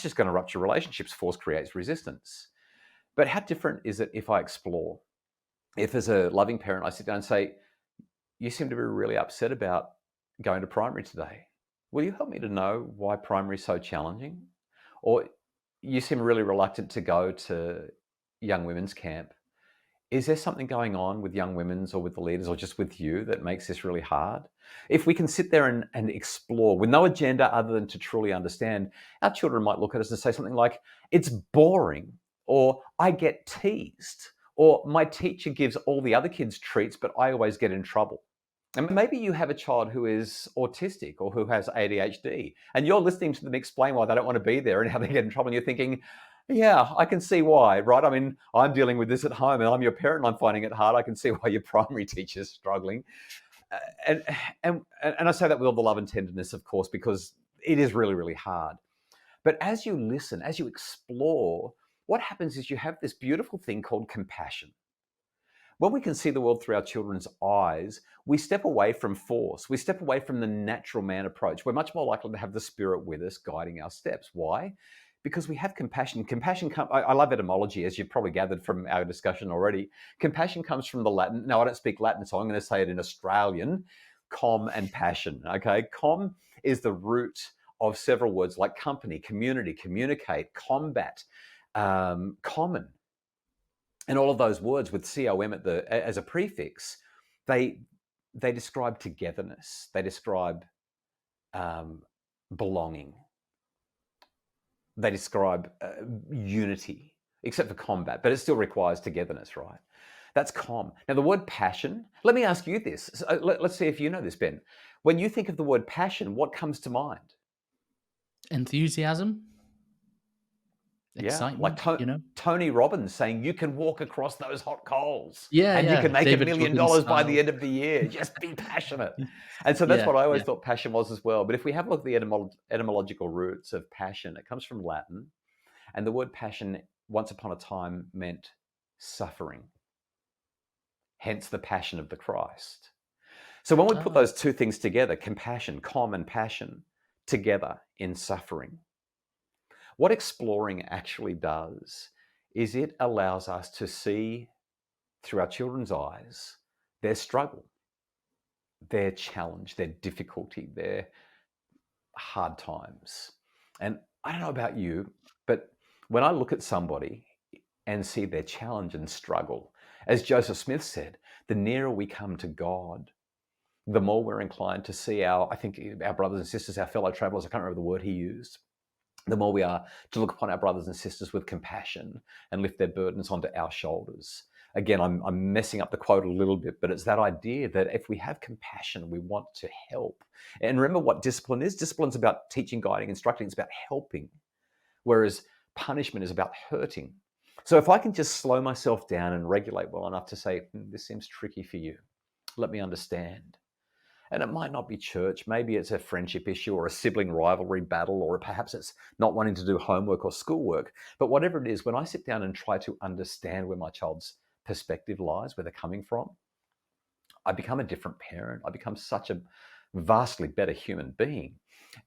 just going to rupture relationships. Force creates resistance. But how different is it if I explore? If as a loving parent, I sit down and say, you seem to be really upset about going to primary today. Will you help me to know why primary is so challenging? Or you seem really reluctant to go to young women's camp. Is there something going on with young women's or with the leaders or just with you that makes this really hard? If we can sit there and explore with no agenda other than to truly understand, our children might look at us and say something like, it's boring, or I get teased, or my teacher gives all the other kids treats, but I always get in trouble. And maybe you have a child who is autistic or who has ADHD, and you're listening to them explain why they don't want to be there and how they get in trouble, and you're thinking, yeah, I can see why, right? I mean, I'm dealing with this at home, and I'm your parent, and I'm finding it hard. I can see why your primary teacher's struggling. Uh, and, and I say that with all the love and tenderness, of course, because it is really, really hard. But as you listen, as you explore, what happens is you have this beautiful thing called compassion. When we can see the world through our children's eyes, we step away from force. We step away from the natural man approach. We're much more likely to have the Spirit with us guiding our steps. Why? Because we have compassion. I love etymology, as you've probably gathered from our discussion already. Compassion comes from the Latin. Now, I don't speak Latin, so I'm going to say it in Australian. Com and passion, okay? Com is the root of several words like company, community, communicate, combat, common. And all of those words with com as a prefix, they describe togetherness. They describe belonging. They describe unity, except for combat, but it still requires togetherness, right? That's com. Now, the word passion, let me ask you this. Let's see if you know this, Ben. When you think of the word passion, what comes to mind?
Enthusiasm,
Yeah, like
excitement, you know?
Tony Robbins saying you can walk across those hot coals
Yeah,
and you
yeah,
can make $1
David
million
Goggins
by the
style.
end of the year. Just be passionate. And so that's
Yeah,
what I always
yeah.
thought passion was as well. But if we have a look at the etymological roots of passion, it comes from Latin. And the word passion, once upon a time, meant suffering. Hence the passion of the Christ. So when we put
Ah,
those two things together, compassion, com, and passion, together in suffering, what exploring actually does is it allows us to see through our children's eyes their struggle, their challenge, their difficulty, their hard times. And I don't know about you, but when I look at somebody and see their challenge and struggle, as Joseph Smith said, the nearer we come to God, the more we're inclined to see our brothers and sisters, our fellow travelers, I can't remember the word he used, the more we are to look upon our brothers and sisters with compassion and lift their burdens onto our shoulders. Again, I'm messing up the quote a little bit, but it's that idea that if we have compassion, we want to help. And remember what discipline is? Discipline's about teaching, guiding, instructing. It's about helping, whereas punishment is about hurting. So if I can just slow myself down and regulate well enough to say, this seems tricky for you, let me understand. And it might not be church. Maybe it's a friendship issue or a sibling rivalry battle, or perhaps it's not wanting to do homework or schoolwork. But whatever it is, when I sit down and try to understand where my child's perspective lies, where they're coming from, I become a different parent. I become such a vastly better human being.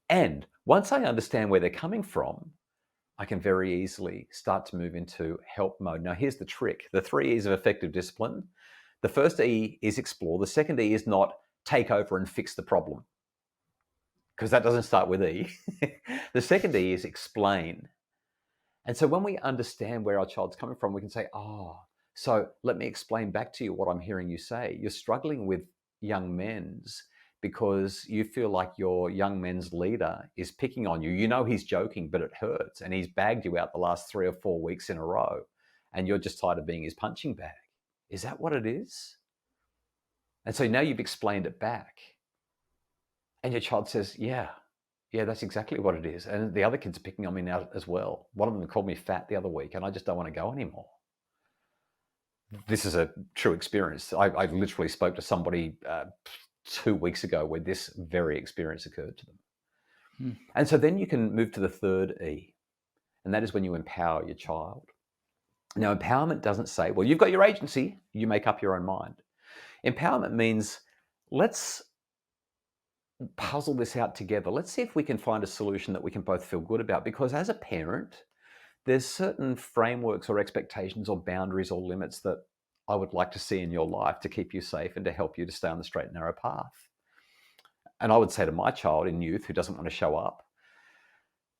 And once I understand where they're coming from, I can very easily start to move into help mode. Now, here's the trick. The 3 E's of effective discipline. The first E is explore. The second E is not take over and fix the problem, because that doesn't start with E. The second E is explain. And so when we understand where our child's coming from, we can say, oh, so let me explain back to you what I'm hearing you say. You're struggling with young men's because you feel like your young men's leader is picking on you. You know he's joking, but it hurts. And he's bagged you out the last 3 or 4 weeks in a row. And you're just tired of being his punching bag. Is that what it is? And so now you've explained it back. And your child says, yeah, that's exactly what it is. And the other kids are picking on me now as well. One of them called me fat the other week, and I just don't want to go anymore. This is a true experience. I literally spoke to somebody 2 weeks ago where this very experience occurred to them. And so then you can move to the third E, and that is when you empower your child. Now, empowerment doesn't say, well, you've got your agency, you make up your own mind. Empowerment means, let's puzzle this out together. Let's see if we can find a solution that we can both feel good about. Because as a parent, there's certain frameworks or expectations or boundaries or limits that I would like to see in your life to keep you safe and to help you to stay on the straight and narrow path. And I would say to my child in youth who doesn't want to show up,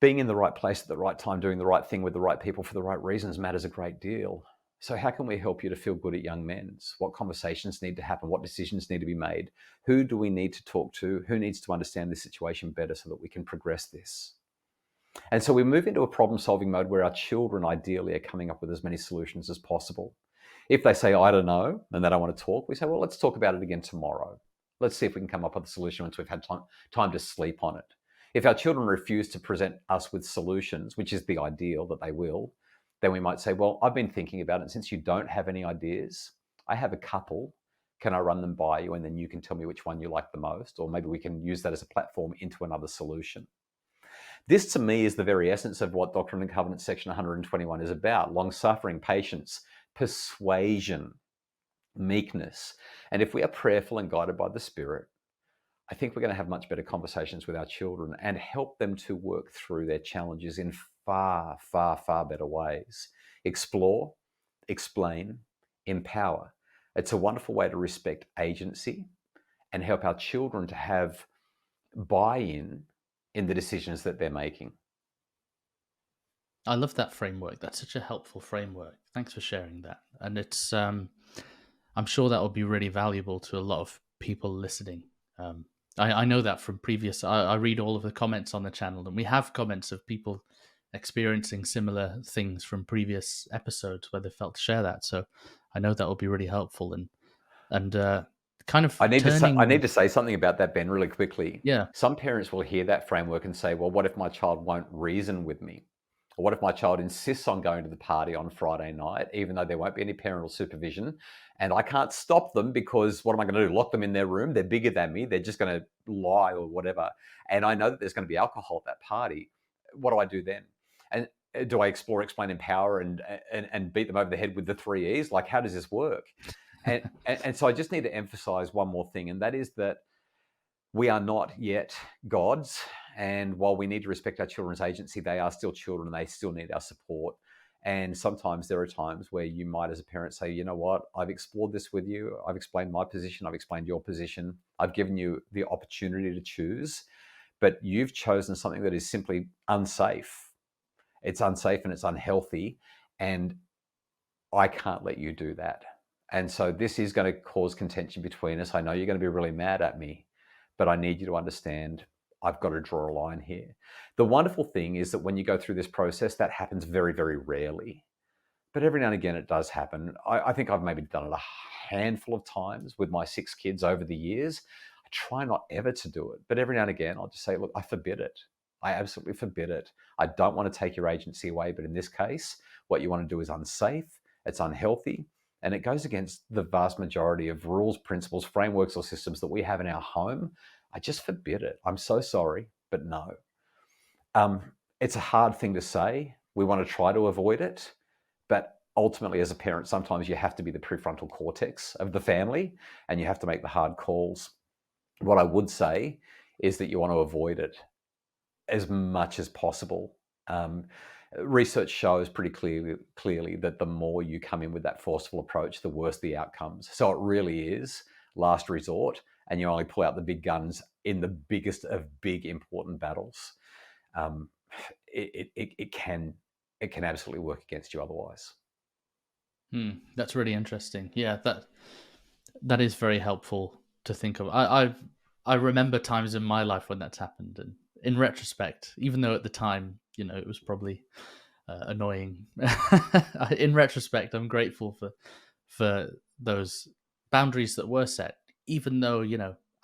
being in the right place at the right time, doing the right thing with the right people for the right reasons matters a great deal. So how can we help you to feel good at young men's? What conversations need to happen? What decisions need to be made? Who do we need to talk to? Who needs to understand this situation better so that we can progress this? And so we move into a problem-solving mode where our children ideally are coming up with as many solutions as possible. If they say, I don't know, and they don't want to talk, we say, well, let's talk about it again tomorrow. Let's see if we can come up with a solution once we've had time to sleep on it. If our children refuse to present us with solutions, which is the ideal that they will, then we might say, well, I've been thinking about it. And since you don't have any ideas, I have a couple. Can I run them by you? And then you can tell me which one you like the most. Or maybe we can use that as a platform into another solution. This, to me, is the very essence of what Doctrine and Covenants section 121 is about: long-suffering, patience, persuasion, meekness. And if we are prayerful and guided by the Spirit, I think we're going to have much better conversations with our children and help them to work through their challenges in far, far, far better ways. Explore, explain, empower. It's a wonderful way to respect agency and help our children to have buy-in in the decisions that they're making.
I love that framework. That's such a helpful framework. Thanks for sharing that. And it's, I'm sure that will be really valuable to a lot of people listening. I know that from previous, I read all of the comments on the channel, and we have comments of people experiencing similar things from previous episodes where they felt to share that. So I know that will be really helpful and kind of
I need
turning.
to say something about that, Ben, really quickly.
Yeah.
Some parents will hear that framework and say, well, what if my child won't reason with me? Or what if my child insists on going to the party on Friday night, even though there won't be any parental supervision, and I can't stop them because what am I going to do? Lock them in their room? They're bigger than me. They're just going to lie or whatever. And I know that there's going to be alcohol at that party. What do I do then? And do I explore, explain, empower, and beat them over the head with the 3 E's? Like, how does this work? And so I just need to emphasize one more thing, and that is that we are not yet gods. And while we need to respect our children's agency, they are still children and they still need our support. And sometimes there are times where you might, as a parent, say, you know what, I've explored this with you. I've explained my position. I've explained your position. I've given you the opportunity to choose, but you've chosen something that is simply unsafe. It's unsafe and it's unhealthy. And I can't let you do that. And so this is going to cause contention between us. I know you're going to be really mad at me, but I need you to understand I've got to draw a line here. The wonderful thing is that when you go through this process, that happens very, very rarely. But every now and again, it does happen. I think I've maybe done it a handful of times with my 6 kids over the years. I try not ever to do it. But every now and again, I'll just say, look, I forbid it. I absolutely forbid it. I don't want to take your agency away. But in this case, what you want to do is unsafe. It's unhealthy. And it goes against the vast majority of rules, principles, frameworks, or systems that we have in our home. I just forbid it. I'm so sorry, but no. It's a hard thing to say. We want to try to avoid it. But ultimately, as a parent, sometimes you have to be the prefrontal cortex of the family and you have to make the hard calls. What I would say is that you want to avoid it as much as possible. Research shows pretty clearly that the more you come in with that forceful approach, the worse the outcomes. So it really is last resort, and you only pull out the big guns in the biggest of big important battles. Um, it can absolutely work against you otherwise.
That's really interesting. Yeah, that is very helpful to think of. I remember times in my life when that's happened, and in retrospect, even though at the time, it was probably annoying. In retrospect, I'm grateful for those boundaries that were set, even though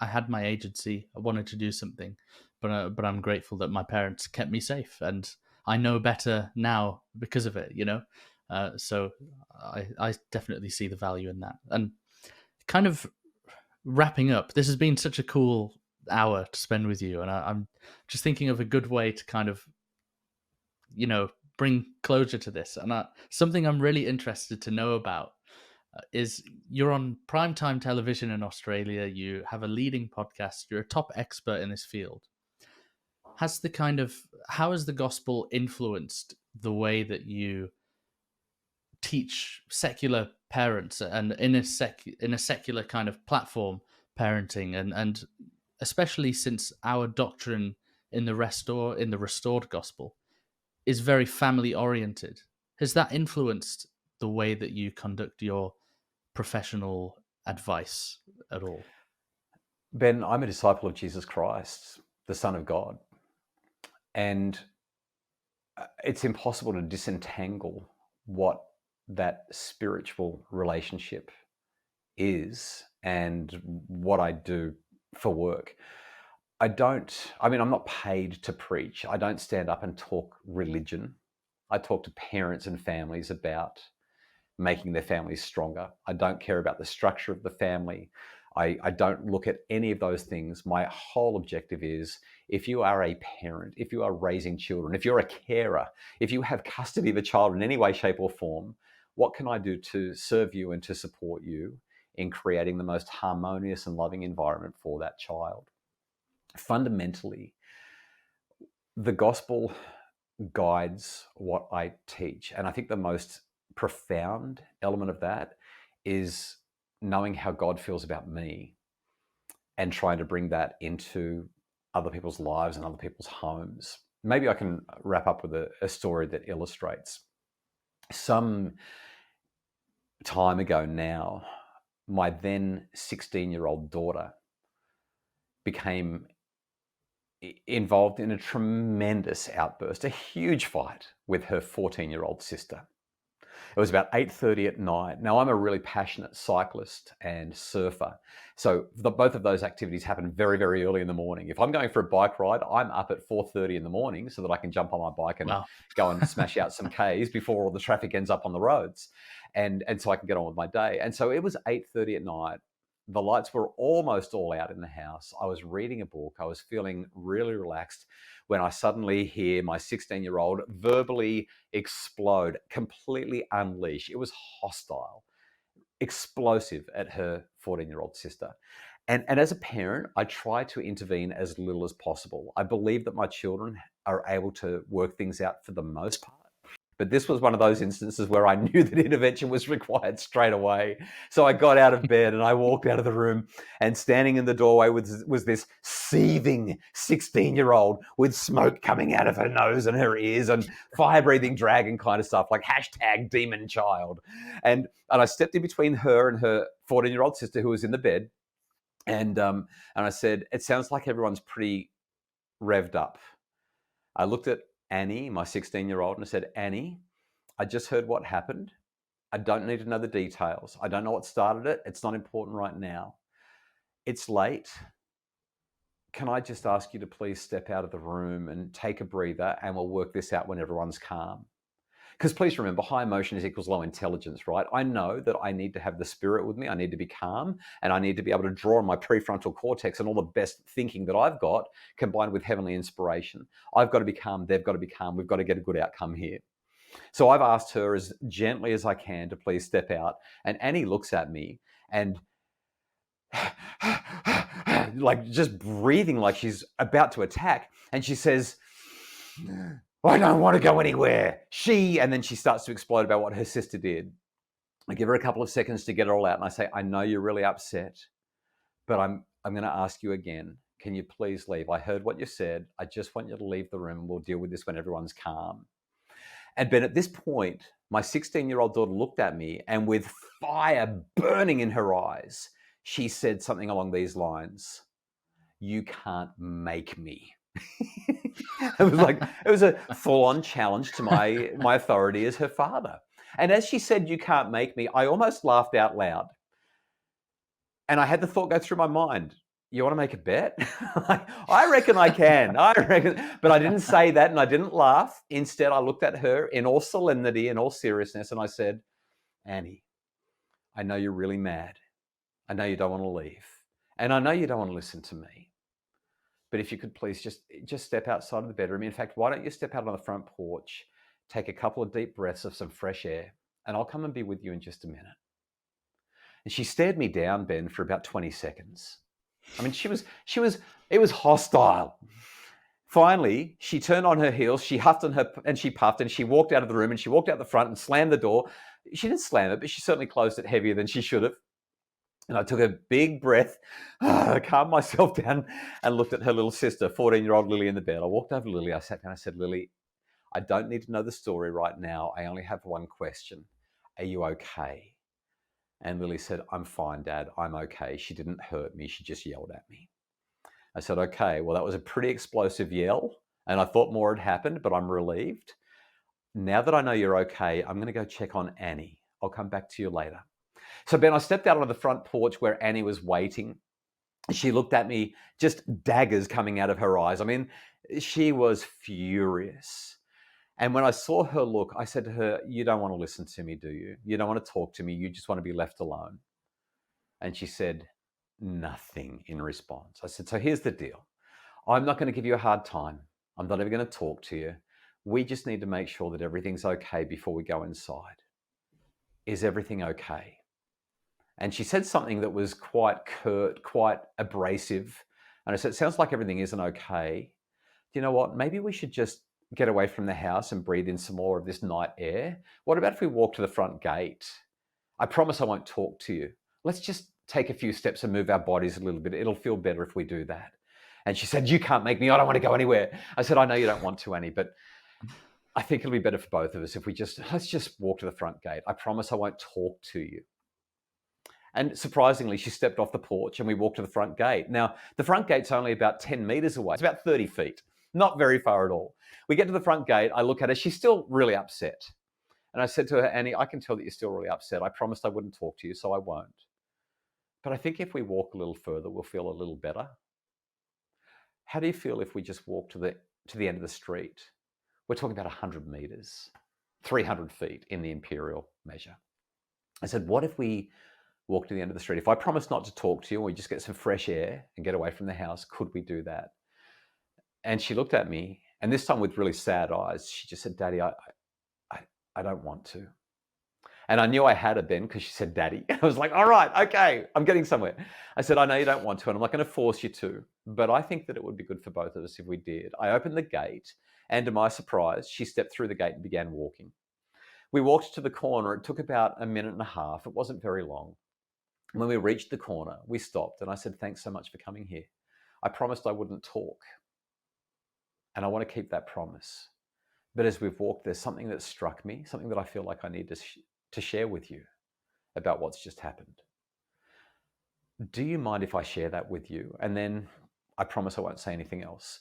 I had my agency, I wanted to do something, but I'm grateful that my parents kept me safe, and I know better now because of it. So I definitely see the value in that. And kind of wrapping up, this has been such a cool hour to spend with you, and I'm just thinking of a good way to kind of bring closure to this. And something I'm really interested to know about is you're on primetime television in Australia, you have a leading podcast, you're a top expert in this field. How has the gospel influenced the way that you teach secular parents, and in a secular kind of platform parenting, and especially since our doctrine in the restored gospel is very family oriented? Has that influenced the way that you conduct your professional advice at all?
Ben, I'm a disciple of Jesus Christ, the Son of God, and it's impossible to disentangle what that spiritual relationship is and what I do for work. I'm not paid to preach. I don't stand up and talk religion. I talk to parents and families about making their families stronger. I don't care about the structure of the family. I don't look at any of those things. My whole objective is, if you are a parent, if you are raising children, if you're a carer, if you have custody of a child in any way, shape, or form, what can I do to serve you and to support you in creating the most harmonious and loving environment for that child? Fundamentally, the gospel guides what I teach. And I think the most profound element of that is knowing how God feels about me and trying to bring that into other people's lives and other people's homes. Maybe I can wrap up with a story that illustrates. Some time ago now, my then 16-year-old daughter became involved in a tremendous outburst, a huge fight with her 14-year-old sister. It was about 8:30 at night. Now, I'm a really passionate cyclist and surfer, so both of those activities happen very, very early in the morning. If I'm going for a bike ride, I'm up at 4:30 in the morning so that I can jump on my bike and
Wow.
go and smash out some Ks before all the traffic ends up on the roads, and so I can get on with my day. And so it was 8:30 at night. The lights were almost all out in the house. I was reading a book. I was feeling really relaxed when I suddenly hear my 16-year-old verbally explode, completely unleash. It was hostile, explosive at her 14-year-old sister. And as a parent, I try to intervene as little as possible. I believe that my children are able to work things out for the most part. But this was one of those instances where I knew that intervention was required straight away. So I got out of bed and I walked out of the room, and standing in the doorway was this seething 16-year-old with smoke coming out of her nose and her ears and fire-breathing dragon kind of stuff, like hashtag demon child. And I stepped in between her and her 14-year-old sister, who was in the bed. And I said, "It sounds like everyone's pretty revved up." I looked at Annie, my 16-year-old, and I said, "Annie, I just heard what happened. I don't need to know the details. I don't know what started it. It's not important right now. It's late. Can I just ask you to please step out of the room and take a breather, and we'll work this out when everyone's calm?" Because please remember, high emotion is equals low intelligence, right? I know that I need to have the spirit with me. I need to be calm, and I need to be able to draw on my prefrontal cortex and all the best thinking that I've got combined with heavenly inspiration. I've got to be calm. They've got to be calm. We've got to get a good outcome here. So I've asked her as gently as I can to please step out. And Annie looks at me and like just breathing like she's about to attack. And she says, I don't want to go anywhere. And then she starts to explode about what her sister did. I give her a couple of seconds to get it all out. And I say, I know you're really upset, but I'm going to ask you again. Can you please leave? I heard what you said. I just want you to leave the room. We'll deal with this when everyone's calm. And Ben, at this point, my 16-year-old daughter looked at me, and with fire burning in her eyes, she said something along these lines: "You can't make me." It was a full-on challenge to my authority as her father. And as she said, "You can't make me," I almost laughed out loud. And I had the thought go through my mind, you want to make a bet? I reckon I can. I reckon. But I didn't say that, and I didn't laugh. Instead, I looked at her in all solemnity, in all seriousness, and I said, Annie, I know you're really mad. I know you don't want to leave. And I know you don't want to listen to me. But if you could please just step outside of the bedroom. In fact, why don't you step out on the front porch, take a couple of deep breaths of some fresh air, and I'll come and be with you in just a minute. And she stared me down, Ben, for about 20 seconds. I mean, it was hostile. Finally, she turned on her heels, she huffed and she puffed, and she walked out of the room, and she walked out the front and slammed the door. She didn't slam it, but she certainly closed it heavier than she should have. And I took a big breath, calmed myself down, and looked at her little sister, 14-year-old Lily, in the bed. I walked over to Lily, I sat down, I said, Lily, I don't need to know the story right now. I only have one question. Are you okay? And Lily said, I'm fine, Dad. I'm okay. She didn't hurt me. She just yelled at me. I said, okay, well, that was a pretty explosive yell, and I thought more had happened, but I'm relieved. Now that I know you're okay, I'm going to go check on Annie. I'll come back to you later. So, Ben, I stepped out on the front porch where Annie was waiting. She looked at me, just daggers coming out of her eyes. I mean, she was furious. And when I saw her look, I said to her, you don't want to listen to me, do you? You don't want to talk to me. You just want to be left alone. And she said nothing in response. I said, so here's the deal. I'm not going to give you a hard time. I'm not even going to talk to you. We just need to make sure that everything's okay before we go inside. Is everything okay? And she said something that was quite curt, quite abrasive. And I said, it sounds like everything isn't okay. Do you know what? Maybe we should just get away from the house and breathe in some more of this night air. What about if we walk to the front gate? I promise I won't talk to you. Let's just take a few steps and move our bodies a little bit. It'll feel better if we do that. And she said, you can't make me. I don't want to go anywhere. I said, I know you don't want to, Annie, but I think it'll be better for both of us if let's just walk to the front gate. I promise I won't talk to you. And surprisingly, she stepped off the porch and we walked to the front gate. Now, the front gate's only about 10 meters away. It's about 30 feet, not very far at all. We get to the front gate. I look at her. She's still really upset. And I said to her, Annie, I can tell that you're still really upset. I promised I wouldn't talk to you, so I won't. But I think if we walk a little further, we'll feel a little better. How do you feel if we just walk to the end of the street? We're talking about 100 meters, 300 feet in the imperial measure. I said, what if we walk to the end of the street? If I promise not to talk to you and we just get some fresh air and get away from the house, could we do that? And she looked at me, and this time with really sad eyes, she just said, Daddy, I don't want to. And I knew I had her, Ben, because she said, Daddy. I was like, all right, okay, I'm getting somewhere. I said, I know you don't want to, and I'm not going to force you to, but I think that it would be good for both of us if we did. I opened the gate, and to my surprise, she stepped through the gate and began walking. We walked to the corner. It took about a minute and a half. It wasn't very long. When we reached the corner, we stopped, and I said, thanks so much for coming here. I promised I wouldn't talk, and I want to keep that promise. But as we've walked, there's something that struck me, something that I feel like I need to share with you about what's just happened. Do you mind if I share that with you? And then I promise I won't say anything else.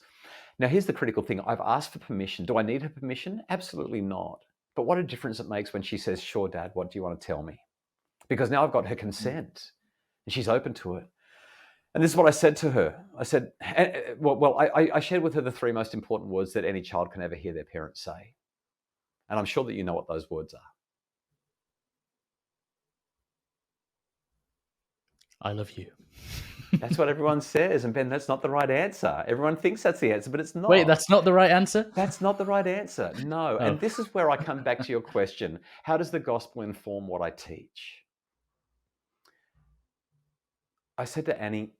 Now, here's the critical thing. I've asked for permission. Do I need her permission? Absolutely not. But what a difference it makes when she says, sure, Dad, what do you want to tell me? Because now I've got her consent and she's open to it. And this is what I said to her. I said, I shared with her the three most important words that any child can ever hear their parents say. And I'm sure that you know what those words are.
I love you.
That's what everyone says. And Ben, that's not the right answer. Everyone thinks that's the answer, but it's not.
Wait, that's not the right answer?
That's not the right answer. No.
Oh.
And this is where I come back to your question. How does the gospel inform what I teach? I said to Annie,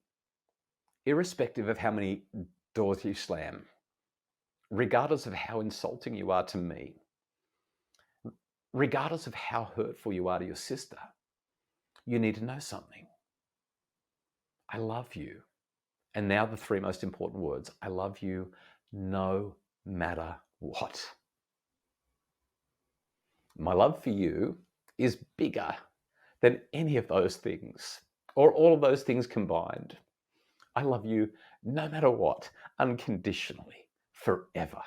irrespective of how many doors you slam, regardless of how insulting you are to me, regardless of how hurtful you are to your sister, you need to know something. I love you. And now the three most important words. I love you no matter what. My love for you is bigger than any of those things or all of those things combined. I love you no matter what, unconditionally, forever.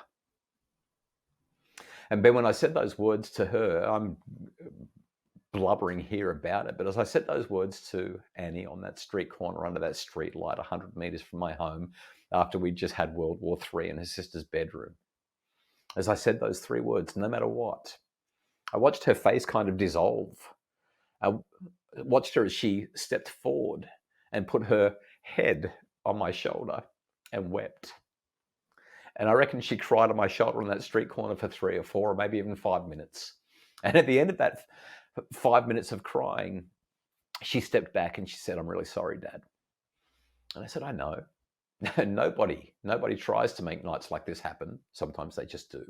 And Ben, when I said those words to her, I'm blubbering here about it, but as I said those words to Annie on that street corner under that street light 100 meters from my home after we just had World War III in her sister's bedroom, as I said those three words, no matter what, I watched her face kind of dissolve. I watched her as she stepped forward and put her head on my shoulder and wept. And I reckon she cried on my shoulder on that street corner for 3 or 4 or maybe even 5 minutes. And at the end of that 5 minutes of crying, she stepped back and she said, "I'm really sorry, Dad." And I said, "I know." Nobody tries to make nights like this happen. Sometimes they just do.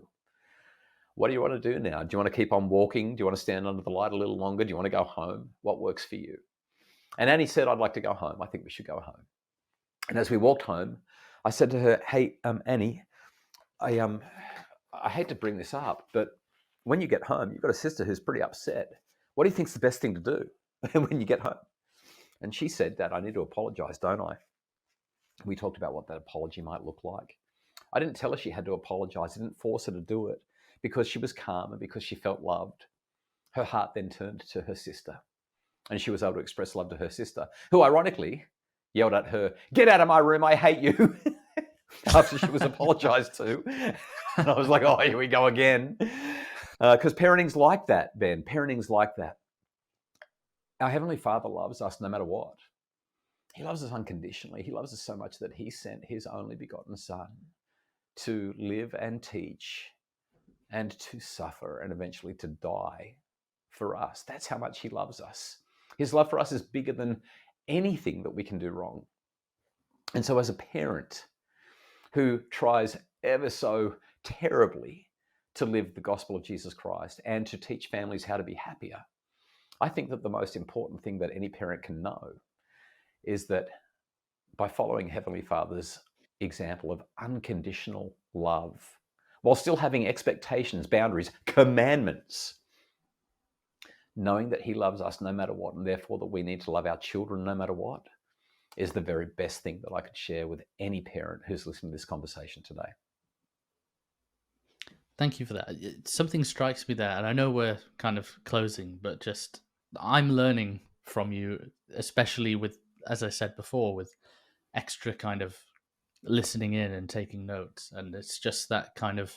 What do you want to do now? Do you want to keep on walking? Do you want to stand under the light a little longer? Do you want to go home? What works for you? And Annie said, "I'd like to go home. I think we should go home." And as we walked home, I said to her, "Hey, Annie, I hate to bring this up, but when you get home, you've got a sister who's pretty upset. What do you think's the best thing to do when you get home?" And she said, "Dad, I need to apologize, don't I?" We talked about what that apology might look like. I didn't tell her she had to apologize. I didn't force her to do it because she was calm and because she felt loved. Her heart then turned to her sister, and she was able to express love to her sister, who ironically yelled at her, "Get out of my room, I hate you," after she was apologized to. And I was like, oh, here we go again. Because parenting's like that, Ben. Parenting's like that. Our Heavenly Father loves us no matter what. He loves us unconditionally. He loves us so much that he sent his only begotten Son to live and teach and to suffer and eventually to die for us. That's how much he loves us. His love for us is bigger than anything that we can do wrong. And so as a parent who tries ever so terribly to live the gospel of Jesus Christ and to teach families how to be happier, I think that the most important thing that any parent can know is that by following Heavenly Father's example of unconditional love, while still having expectations, boundaries, commandments, knowing that he loves us no matter what, and therefore that we need to love our children no matter what, is the very best thing that I could share with any parent who's listening to this conversation today.
Thank you for that. Something strikes me there, and I know we're kind of closing, but just I'm learning from you, especially with, as I said before, with extra kind of listening in and taking notes. And it's just that kind of,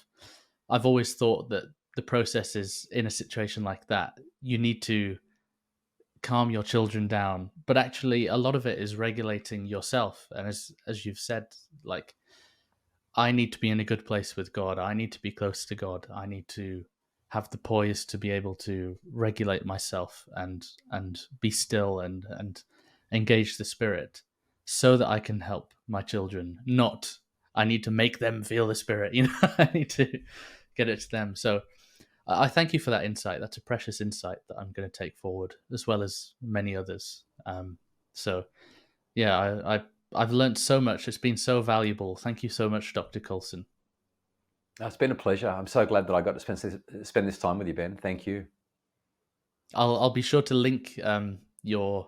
I've always thought that the process is, in a situation like that, you need to calm your children down, but actually a lot of it is regulating yourself. And as you've said, like, I need to be in a good place with God. I need to be close to God. I need to have the poise to be able to regulate myself and be still and engage the Spirit so that I can help my children. Not I need to make them feel the Spirit, I need to get it to them. So I thank you for that insight. That's a precious insight that I'm going to take forward, as well as many others. So yeah, I've learned so much. It's been so valuable. Thank you so much, Dr. Coulson.
It's been a pleasure. I'm so glad that I got to spend this time with you, Ben. Thank you.
I'll be sure to link your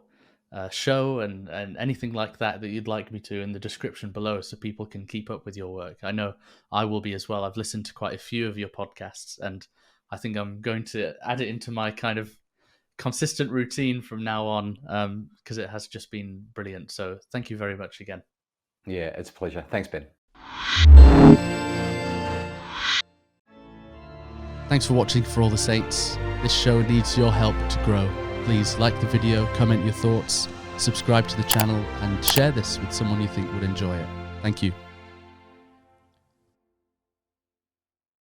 show and anything like that you'd like me to in the description below, so people can keep up with your work. I know I will be as well. I've listened to quite a few of your podcasts, and I think I'm going to add it into my kind of consistent routine from now on, because it has just been brilliant. So thank you very much again.
Yeah, it's a pleasure. Thanks, Ben.
Thanks for watching For All the Saints. This show needs your help to grow. Please like the video, comment your thoughts, subscribe to the channel, and share this with someone you think would enjoy it. Thank you.